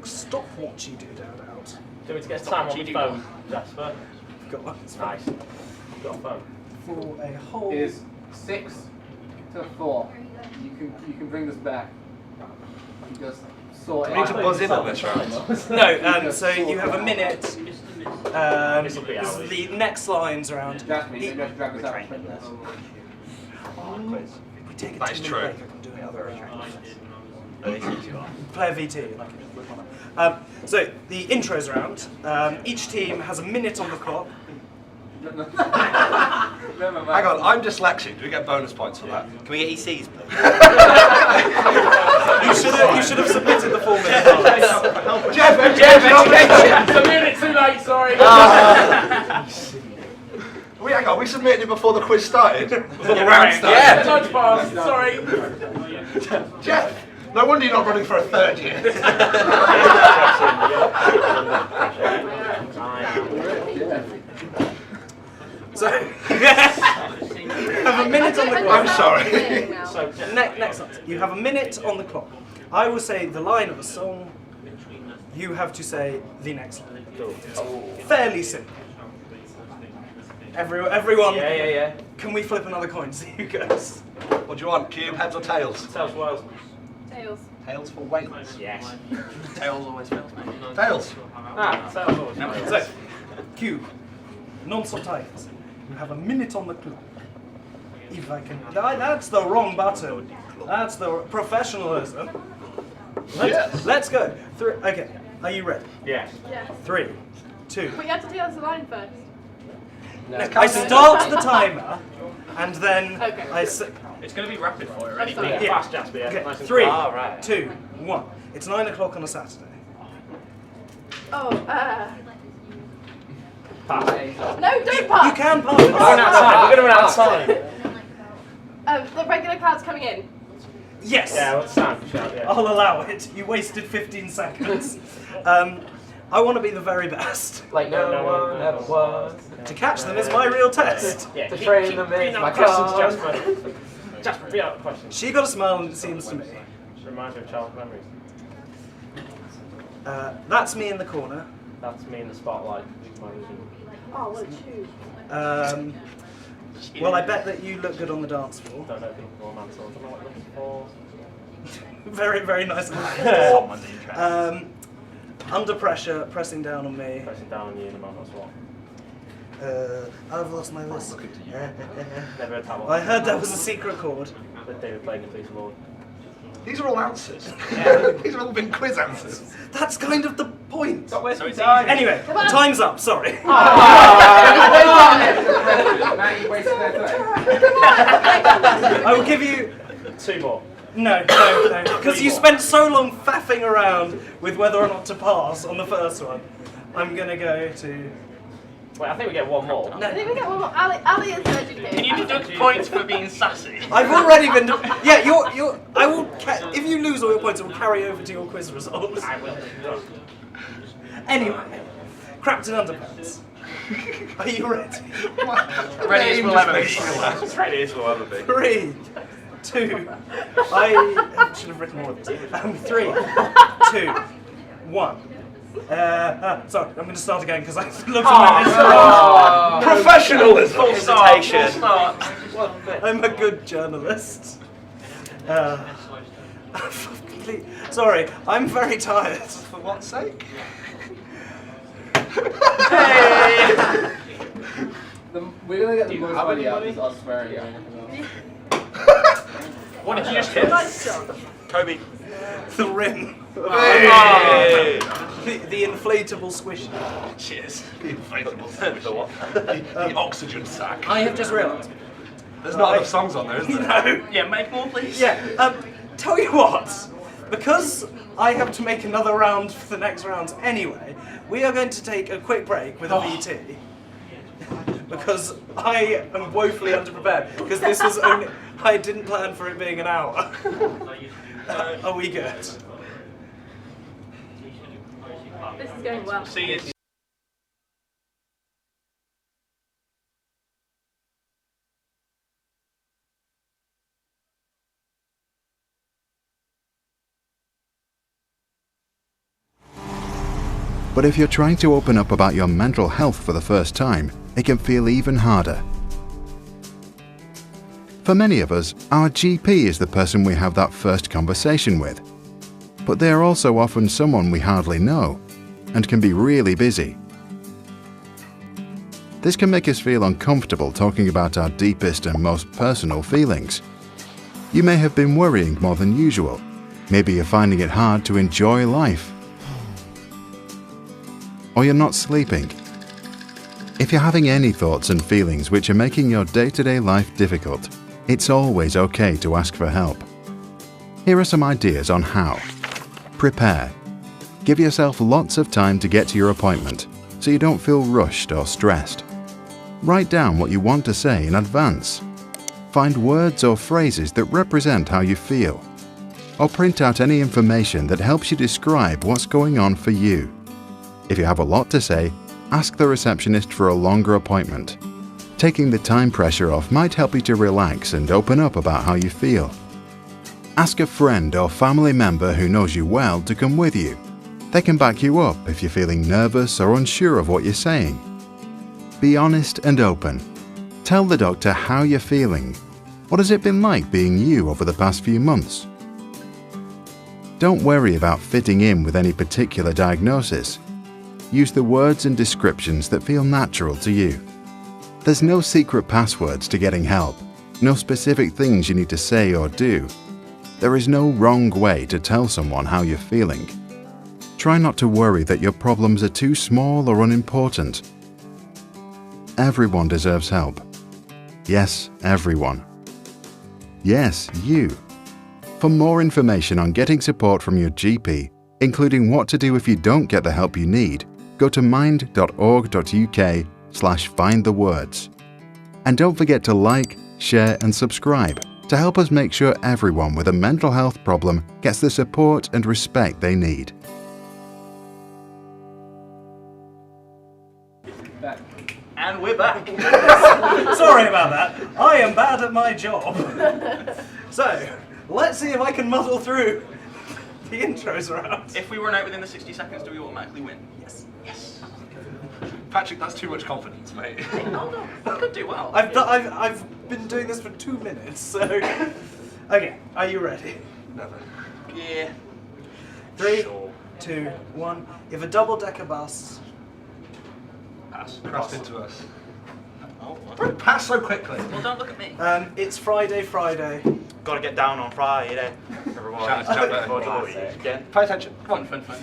stopwatchy doodad out. Do we need to get time on the phone, Jasper? Got one. Nice. Got a phone. For a whole... Is 6 to 4. You can bring this back. You just sort it We need to out. buzz in on this round. No, so you have a minute. This is the next lines round. Just drag this out. We take a That is 2-minute true. break, I can do it. Player VT. So the intros round. Each team has a minute on the clock. Hang on, I'm dyslexic. Do we get bonus points for that? Can we get ECs, please? You should have submitted the form in Jeff, It's a minute too late, sorry. Hang on, we submitted it before the quiz started. Before the round started. Yeah. Touch pass, sorry. Jeff, no wonder you're not running for a third year. So, have a minute on the clock. I'm sorry. So, next up, you have a minute on the clock. I will say the line of a song. You have to say the next line. It's fairly simple. Everyone. Yeah. Can we flip another coin? See who goes. What do you want? Cube, heads or tails? Tails for Wales. Tails. Tails for Wales. Yes. Tails always fails, mate. Tails. Tails always fails. So, Cube, non-stop tigers. You have a minute on the clock. If I can. That's the wrong button. That's the professionalism. Let's go. Okay. Are you ready? Yes. Yes. 3, 2. But you have to tell us the line first. I start the timer, and then I say. It's going to be rapid fire, That's anyway. fine. Fast, Jasper. Yeah. Okay. Nice and 3, quick. 2, 1. It's 9 o'clock on a Saturday. Oh, Pass. no, don't pass. You can pass. We're going to run out of time. We're going to run out of time. The regular crowd's coming in. Yes. Yeah, what's time for shout? Yeah. I'll allow it. You wasted 15 seconds. I want to be the very best. Like no one ever was. To catch them is my real test. Yeah, To train them is my questions, cause. Jasper. Jasper, read out the questions. She got a smile, and it seems to me. Reminds me of childhood memories. That's me in the corner. That's me in the spotlight. My vision. Oh, what a choose. Well, I bet that you look good on the dance floor. Don't know people for man, so I don't know what you're looking for. Very, very nice. Someone's interested. Under pressure, pressing down on me. Pressing down on you in a moment as well. I've lost my list. Never heard that one. I heard that was a secret chord. That David playing the police award. These are all answers. These have all been quiz answers. That's kind of the point. So it's easy. Anyway, time's up. Sorry. I will give you 2 more. no, because you spent so long faffing around with whether or not to pass on the first one. I'm gonna go to. Wait, I think we get 1 more. No. I think we get one more. Ali is legendary. Can you deduct points for being sassy? I've already been. Yeah, you're. I will. If you lose all your points, it will carry over to your quiz results. I will. Anyway, Crapton Underpants. Are you ready? Ready as we'll ever be. Ready as we'll ever be. 3, 2. I should have written more of this. 3, 2, 1. Sorry, I'm going to start again because I looked at my list. Professionalism. Full citation. I'm a good journalist. Sorry, I'm very tired. For what's sake? We're going to get the most money out of this, I swear. What did you just hit? Nice shot. Kobe. The rim. Hey. The inflatable squishy. Cheers. The inflatable squish. The what? The oxygen sack. I have just realised. There's not enough songs on there, is there? No. Yeah, make more, please. Yeah. Tell you what. Because I have to make another round for the next rounds anyway, we are going to take a quick break with a VT. because I am woefully underprepared. Because this was only, I didn't plan for it being an hour. Are we good? This is going well. See you. But if you're trying to open up about your mental health for the first time, it can feel even harder. For many of us, our GP is the person we have that first conversation with. But they are also often someone we hardly know, and can be really busy. This can make us feel uncomfortable talking about our deepest and most personal feelings. You may have been worrying more than usual. Maybe you're finding it hard to enjoy life. Or you're not sleeping. If you're having any thoughts and feelings which are making your day-to-day life difficult, it's always okay to ask for help. Here are some ideas on how. Prepare. Give yourself lots of time to get to your appointment, so you don't feel rushed or stressed. Write down what you want to say in advance. Find words or phrases that represent how you feel. Or print out any information that helps you describe what's going on for you. If you have a lot to say, ask the receptionist for a longer appointment. Taking the time pressure off might help you to relax and open up about how you feel. Ask a friend or family member who knows you well to come with you. They can back you up if you're feeling nervous or unsure of what you're saying. Be honest and open. Tell the doctor how you're feeling. What has it been like being you over the past few months? Don't worry about fitting in with any particular diagnosis. Use the words and descriptions that feel natural to you. There's no secret passwords to getting help, no specific things you need to say or do. There is no wrong way to tell someone how you're feeling. Try not to worry that your problems are too small or unimportant. Everyone deserves help. Yes, everyone. Yes, you. For more information on getting support from your GP, including what to do if you don't get the help you need, go to mind.org.uk/findthewords. And don't forget to like, share and subscribe to help us make sure everyone with a mental health problem gets the support and respect they need. Back. And we're back. Sorry about that. I am bad at my job. So, let's see if I can muddle through the intros around. If we run out within the 60 seconds, do we automatically win? Yes. Yes. Patrick, that's too much confidence, mate. Oh no, I could do well. I've been doing this for 2 minutes, so... Okay, are you ready? Never. Yeah. 3, 2, 1. You have a double-decker bus. Pass. Crashed into us. Oh, what? Don't pass so quickly. Well, don't look at me. It's Friday. Gotta get down on Friday. Everyone. Shout out. Again. Pay attention. Fun, fun, fun.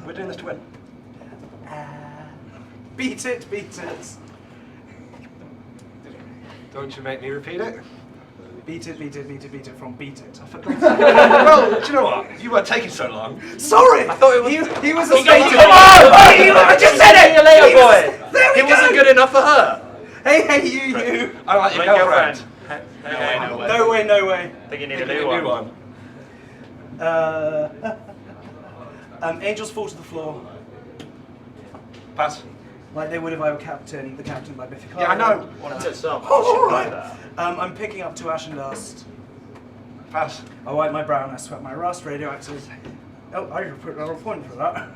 We're doing this to win. Beat it. Don't you make me repeat it? Beat it from beat it. Well, do you know what? You weren't taking so long. Sorry! I thought it was... He was a state of... I just said it! Later, boy. It wasn't good enough for her. Hey, you. I like your girlfriend. Hey, No way. I think you need a new one. Angels fall to the floor. Pass. Like they would if I were captain, the captain by Biffy Yeah, I know. Oh, right. I'm picking up to ash and dust. Pass. I wipe my brow and I sweat my rust. Radioactive. Oh, I should put another point for that.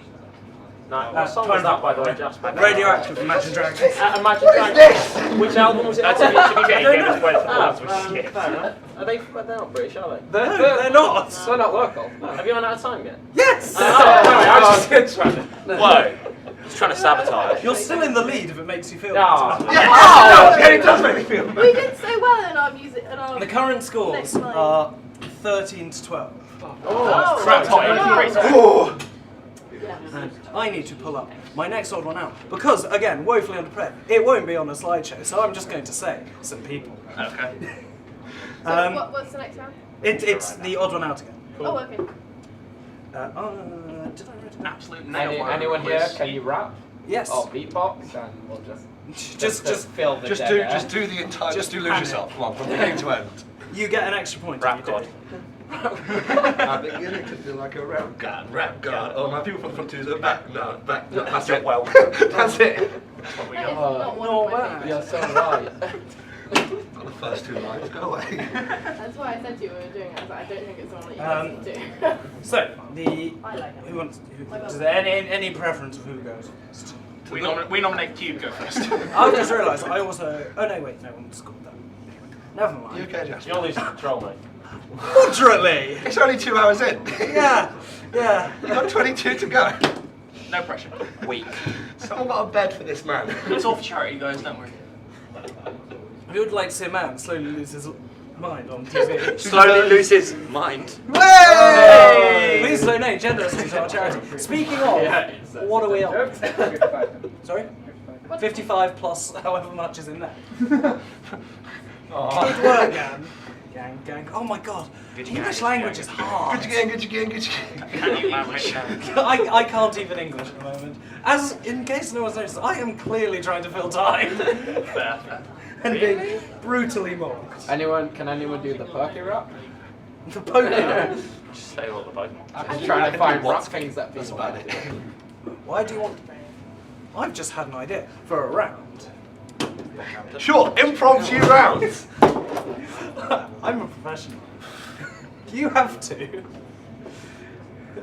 No, what song was that, by the way, Jasper? Radioactive, Imagine Dragons. Imagine Dragons. Which album was it? To be fair, you gave us points for the ones we skipped. Fair enough. Are they not British, are they? They're not. They're not local. Have you run out of time yet? Yes! I was just Whoa. He's trying to sabotage. You're still in the lead if it makes you feel No. better. It does make me feel better. We did so well in our music. The current scores are 13 to 12. Oh, crap. Oh. And I need to pull up my next odd one out because, again, woefully underprepared. It won't be on a slideshow, so I'm just going to say some people. Okay. So what's the next round? It's the odd one out again. Cool. Oh, okay. Did I write it? Absolute nail. Anyone here? Can you rap? Yes. Or beatbox? And we'll just Just fill the Just do the entire. Just do lose panic. yourself. Come on, from beginning to end. You get an extra point. Rap if you god. do. At the beginning to feel like a rap god. Oh, my people from front to the back. No, back. No, that's it. Well, That's it. that's what we That is got. not one no, of my man. favourites. You're so right. Got the first two lines. Go away. That's why I said to you when we were doing it. I was like, I don't think it's one that you guys can do. So the I like it. who wants? Is there any preference of who goes first? We nominate Cube go first. I just realised I also. Oh no, wait, no one's called that. Never mind. You okay, Jasper? You're losing control, mate. Moderately. It's only 2 hours in. Yeah. You've got 22 to go. No pressure. Weak. Someone got a bed for this man. It's all for charity, guys. Don't worry. If you would like to see a man slowly lose his mind on TV. Slowly lose his mind. Hey! Please donate generously to our charity. Speaking of, what are we on? Sorry? 55 plus however much is in there. Good work, Gan. Gang. Oh my god. English language is hard. Good again. I can't even English at the moment. As in case no one's noticed, I am clearly trying to fill time. Fair. And being brutally mocked. Can anyone do the perky rap? The Pokemon. Just say all the Pokemon. I'm just trying to find rap things that people about like. Why do you want? I've just had an idea for a round. Sure, impromptu rounds. I'm a professional. You have to.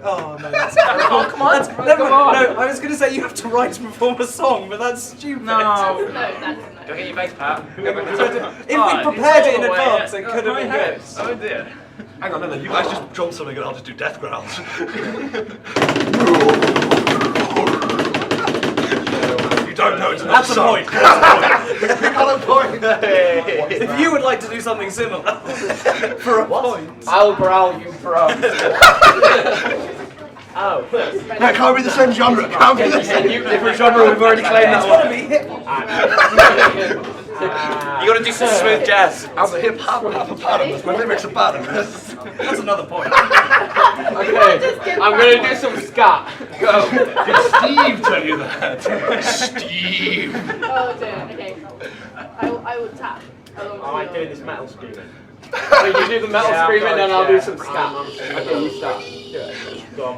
Oh no, that's terrible. Oh, come on. Never mind. No, I was going to say you have to write and perform a song, but that's stupid. No. No, that's no. Go get your bass, Pat. If we prepared it in advance, it could have been good. Oh dear. Hang on, no, you guys just drum something and I'll just do death growls. You don't know it's not That's a song. point. That's a point. You got a point. If you would like to do something similar for a point. I'll growl, you pro. Oh. No, it can't be the same genre. It can't be the same. Different genre, we've already claimed It's that got to one. be hip hop. You gotta do some smooth jazz. I'm a hip hop hippopotamus. My lyrics are bottomless. That's another point. Okay, I'm gonna do some ska. Go. Did Steve tell you that? Steve. Oh dear. Okay. I will tap. I like doing this metal screaming. So you do the metal Yeah, screaming I've got and it, I'll do yeah. some ska. Okay, you start. Do it. Go on.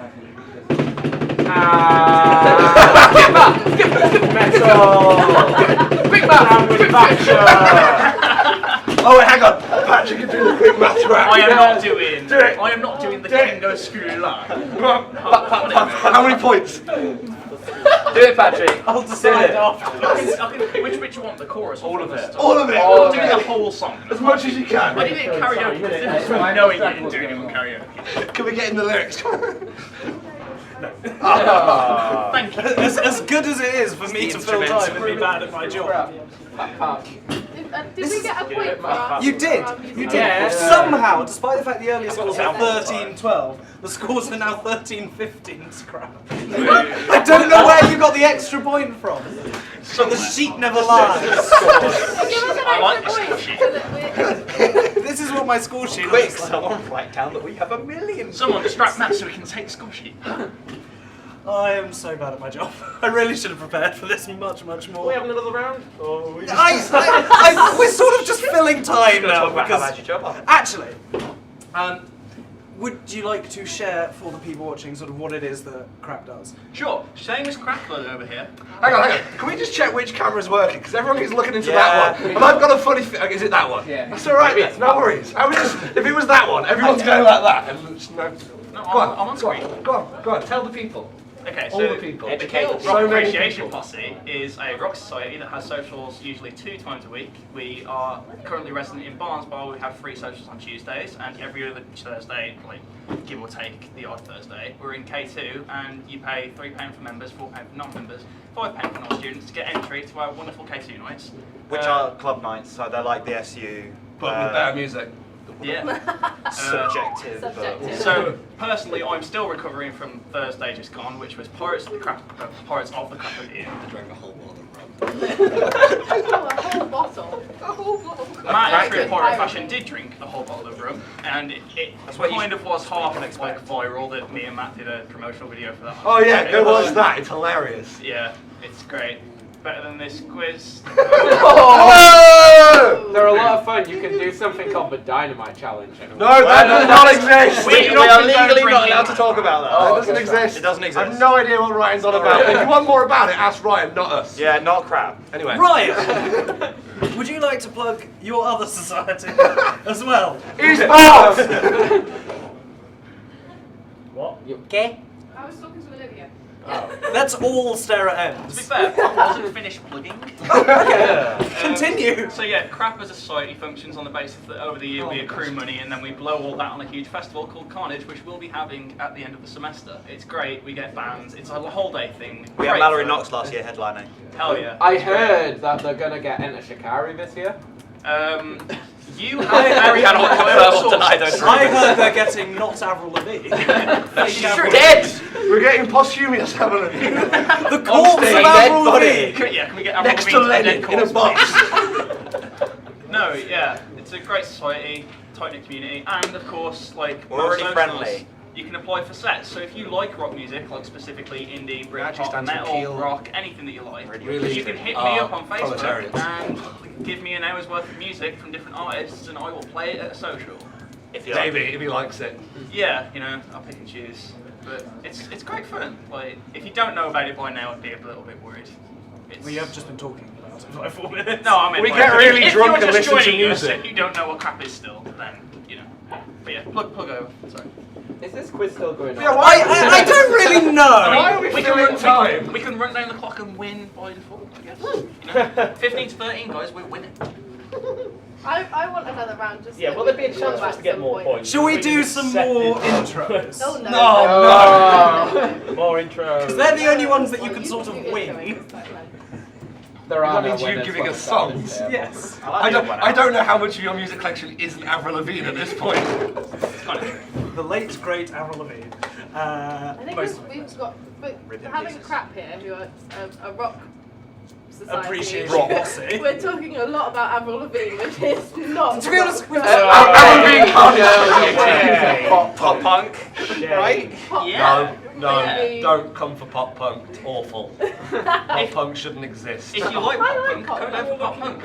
Metal. Quick math. Quick Oh wait, hang on. Patrick can do the quick math rap. I am not doing. Do it. I am not doing the Kingo Screw line. How many points? Do it, Patrick. I'll decide after. Which one? The chorus? All of it. All of it. I'll do the whole song. As much as you can. I did it in karaoke. This is knowing you didn't do it in karaoke. Can we get in the lyrics? Thank you. As good as it is for me to fill time and be bad at my job. Did we get a point for our You did. for our music? You did. Yeah. Somehow, despite the fact the earlier scores were 13-12, the scores are now 13-15. Scrap. I don't know where you got the extra point from. But the sheet never lies. Give us I like an this extra score point so that we're. This is what my score sheet Quick, looks like. someone write down that we have 1 million. Someone distract Matt so we can take the score sheet. I am so bad at my job. I really should have prepared for this much more. Are we having another round? Or are we just... We're sort of just filling time now Talk about how because bad your job are. actually, would you like to share for the people watching sort of what it is that Crap does? Sure. Shameless Crackload over here. Hang on. Can we just check which camera's working? Because everyone keeps looking into that one. And I've got a funny is it that one? Yeah. That's alright then, no worries. If it was that one, everyone's going like that. And it's no, No, go on, I'm on screen. Go on, tell the people. Okay, All so the people. the Kill Rock So many Appreciation people. Posse is a rock society that has socials usually 2 times a week. We are currently resident in Barnesbar. We have 3 socials on Tuesdays, and every other Thursday, like give or take the odd Thursday, we're in K2, and you pay £3 for members, £4 for non-members, £5 for non-students to get entry to our wonderful K2 nights. Which are club nights, so they're like the SU. But with better music. Yeah. Subjective. Subjective. So personally, I'm still recovering from Thursday just gone, which was Pirates of the Pirates of the Caribbean. I drank a whole bottle of rum. Oh, a whole bottle. A whole bottle. Matt, in true pirate fashion, did drink a whole bottle of rum, and it kind of was half like viral that me and Matt did a promotional video for that. Oh yeah, go watch that. It's hilarious. Yeah, it's great. better than this quiz. Oh! They're a lot of fun. You can do something called the Dynamite Challenge. No, that does not exist. We are legally not allowed to talk about that. That doesn't exist. It doesn't I exist. have no idea what Ryan's on about. If you want more about it, ask Ryan, not us. Yeah, not crap. Anyway. Ryan, would you like to plug your other society as well? Esports! What? You okay? I was talking to Olivia. Let's all stare at To be ends. fair, I wasn't finished plugging. Continue. So yeah, CRAP as a society functions on the basis that over the year we accrue money and then we blow all that on a huge festival called Carnage, which we'll be having at the end of the semester. It's great, we get bands, it's a whole day thing. We had Great Mallory fun. Knox last year headlining. Hell yeah. I heard that they're gonna get Enter Shikari this year. You have very I heard they're getting not Avril Lavigne. She's dead! We're getting posthumous Avril Lavigne. The corpse of Avril Lavigne. Can we get Avril Next to Lavigne Lennon dead in a corpse, box. No, yeah, it's a great society, tight-knit community, and of course, like We're most already socials, friendly. you can apply for sets. So if you like rock music, like specifically indie, actually Britpop, stand for metal, Keel. rock, anything that you like, Really you can hit me up on Facebook proletarians. and give me an hour's worth of music from different artists, and I will play it at a social. If you Maybe, if he likes it. Yeah, you know, I'll pick and choose. But it's great fun. Like, if you don't know about it by now, I'd be a little bit worried. We have just been talking about it for like 4 minutes. No, I mean, We like, get really if drunk you're and just listen to joining us music. and you don't know what crap is still, then, you know. But yeah, plug over. Sorry. Is this quiz still going on? Yeah, why- I don't really know. Why are we can filling run time? We can run down the clock and win by default, I guess. You know? 15 to 13, guys, we're winning. I want another round just Yeah, so will we there be a can chance talk for us to at get some more point. points? Shall we If do just some set more it- intros? Oh, no. No. More intros. Because they're the only ones that you can sort of wing. There are That no means you winners giving us whatsoever. songs. Yes. I don't know how much of your music collection isn't Avril Lavigne at this point. The late, great Avril Lavigne. I think we've got, but having crap here, who are a rock society. Appreciation posse. We're talking a lot about Avril Lavigne, which is not. To be honest, we've Avril Lavigne can't Yeah. Pop punk, right? Yeah. No, Maybe. don't come for pop punk. It's awful. Pop punk shouldn't exist. If you like pop punk, come down for pop punk.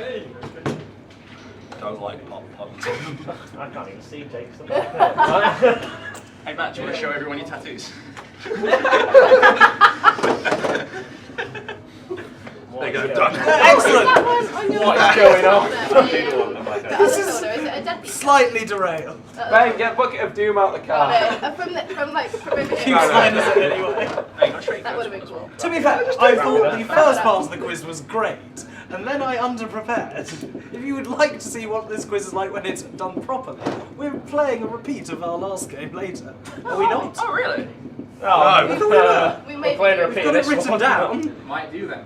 Don't like pop punk. I can't even see Jake's. Hey Matt, do you want to show everyone your tattoos? There you go, done. Excellent. What is going on? This is slightly derailed. Ben, get Bucket of Doom out the car. From over Keep here. sliding us in anyway. That would have been cool. To be fair, I thought the first part of the quiz was great, and then I underprepared. If you would like to see what this quiz is like when it's done properly, we're playing a repeat of our last game later. Are we not? Oh, really? Oh, We we're made playing a We've repeat got of it this written one. down. Might do then.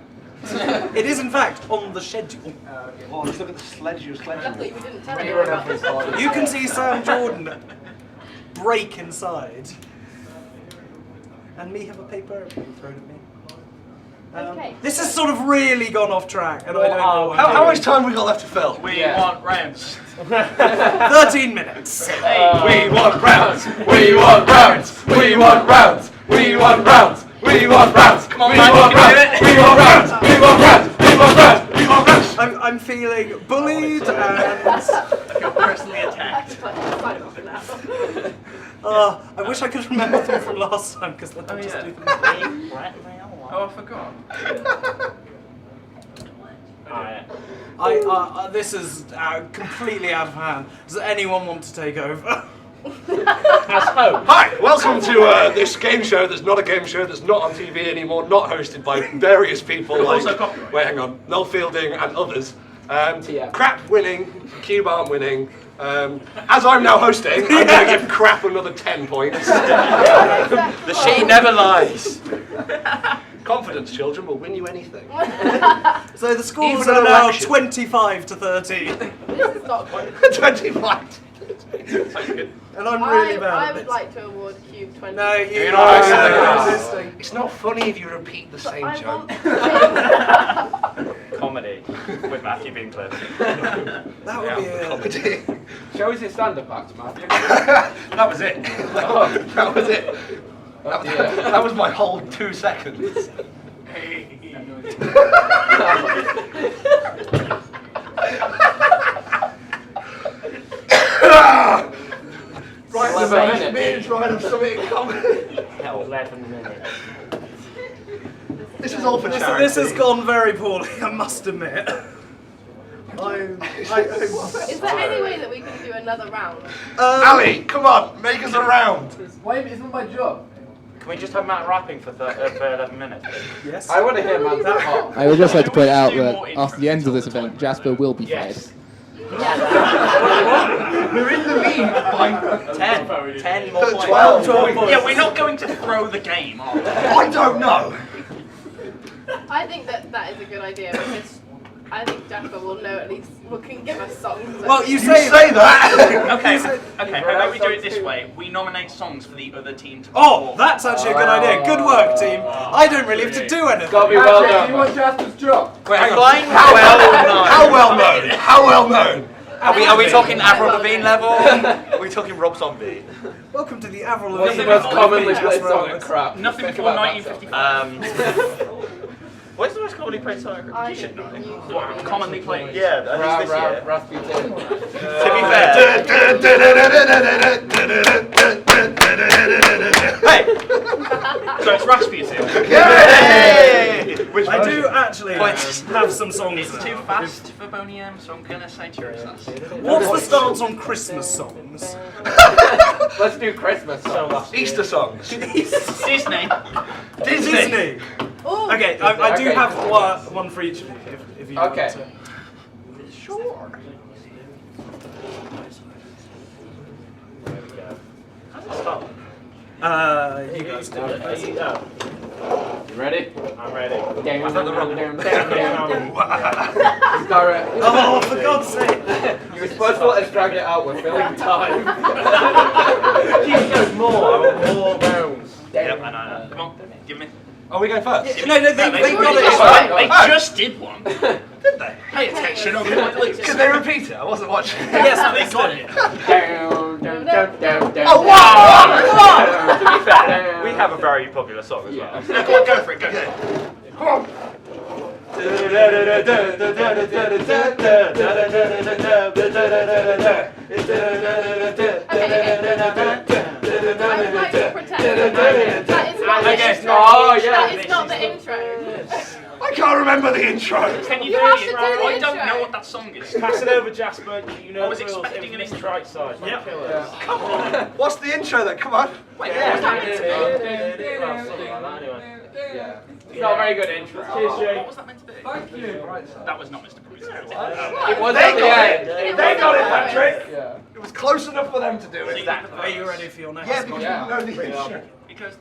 It is in fact on the schedule. Oh, let's look at the sledge you were sledging. Luckily, we didn't tell When you you run about up this. his holiday. You can see Sam Jordan break inside. And me have a paper airplane thrown at me. Okay. This has sort of really gone off track, and I don't know what How much time we got left to fill? We want rounds. 13 minutes. We want rounds. We want rounds. We want rounds. We want rounds. We want rounds. Come on, we man, want you can do rounds. it. We want rounds. We want rounds. We want rounds. We want rounds. I'm feeling bullied and I feel personally attacked. I wish I could remember them from last time because then I'll just do them. Oh, I forgot. This is completely out of hand. Does anyone want to take over? Hi, welcome to this game show that's not a game show, that's not on TV anymore, not hosted by various people like, wait, hang on, Noel Fielding and others. Crap winning, KUBE aren't winning. As I'm now hosting, I'm going to give Crap another 10 points. The sheet never lies. Confidence, children, will win you anything. So the scores Even are an now election. 25 to 13. This is not good. 25. And I'm really bad I at would this. like to award Cube 20. No, you You're are not resisting. It's not funny if you repeat the same I joke. want Comedy with Matthew being clever. That would be a... Comedy. Show us your stand-up act, Matthew. That was it. That was it. Oh, dear. That was my whole 2 seconds. Right, 11 me and Ryan have something in common. 11 minutes. This is all for charity. This has gone very poorly, I must admit. Is there any way that we can do another round? Ali, come on, make us a round. Wait, it's not my job. Can we just have Matt rapping for 11 minutes? Yes. I want to hear Matt's part. I would just like to point out that after the end of this event, Jasper will be fired. We're in the lead by 10 more points. 12 points. Yeah, we're not going to throw the game, are we? I don't know. I think that is a good idea because I think Jasper will know at least, can give us songs. Well, you say that. Okay, how about we do it this way? We nominate songs for the other team to Oh, that's actually a good idea. Good work, team. I don't really have to do anything. Gotta be well done. You want Jasper's job? Wait, hang on. How well known? How well known? Are we talking Avril Lavigne level? Are we talking Rob Zombie? Welcome to the Avril What's Lavigne. the most commonly played song in crap? Nothing Think before about that 1955. What's the most commonly played song? I You should know. What, commonly played? Yeah, at least this year. Rasputin. To be fair. Hey! So it's Rasputin. Yay! I do actually have some songs. It's too fast for Boney M, so I'm gonna say Tirasas. What's the stance on Christmas songs? Let's do Christmas songs. Easter songs. Disney. Disney. Okay, I do have one for each of you, if you want to. Sure. You guys do it. You ready? I'm ready. Damn, I thought the wrong Oh, for God's sake! You were supposed to let us drag it out, we're filling time. Keep going more rounds. Yep, I know. Come on, give me. Oh, we go first? No, they got They it. just did one. Did they? Pay attention. Can they repeat it? I wasn't watching. Yes, they got it. Oh, wow! To be fair, we have a very popular song as well. Go for it, go for That is not the intro. I can't remember the intro. Can you You do have the to do intro? the I don't intro. know what that song is. Pass it over, Jasper. You know I was the rules. expecting an Infamous intro. strike side. Yep. Kill us. Come on. What's the intro then? Come on. Wait, Yeah. what was that meant to be? Well, something like that anyway. Yeah. It's not a very good intro. Cheers, Jay. What was that meant to be? Thank you. That was not Mr. Bruce. It was They at the got end. it. They got it, Patrick. Yeah. It was close enough for them to do it. Are you ready for your next Yeah, one? because we know the intro. Because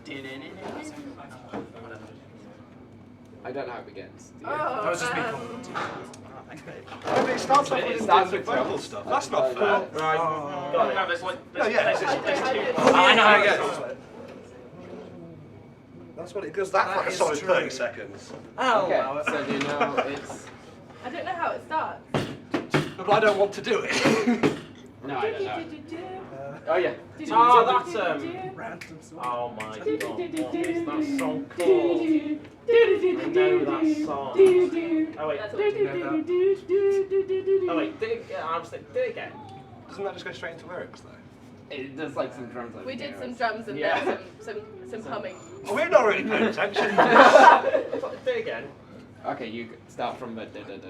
I don't know how it begins. I was just being It starts off It with starts the with vocal drums. stuff. That's not fair. Right. Got it. No, there's like No, yeah. there's two. I know how it goes. That's what it goes. That's That like a is solid true. 30 seconds. Okay, so do you know it's... I don't know how it starts. But I don't want to do it. No, I don't know. Oh yeah. Oh, that's oh my god. What is that song called? I know that song. Oh wait. Oh wait. Do it again. Doesn't that just go straight into lyrics though? It does like some drums. We did some drums and Yeah. some humming. Oh, we're not really paying attention. Do it again. Okay, you start from the da-da-da.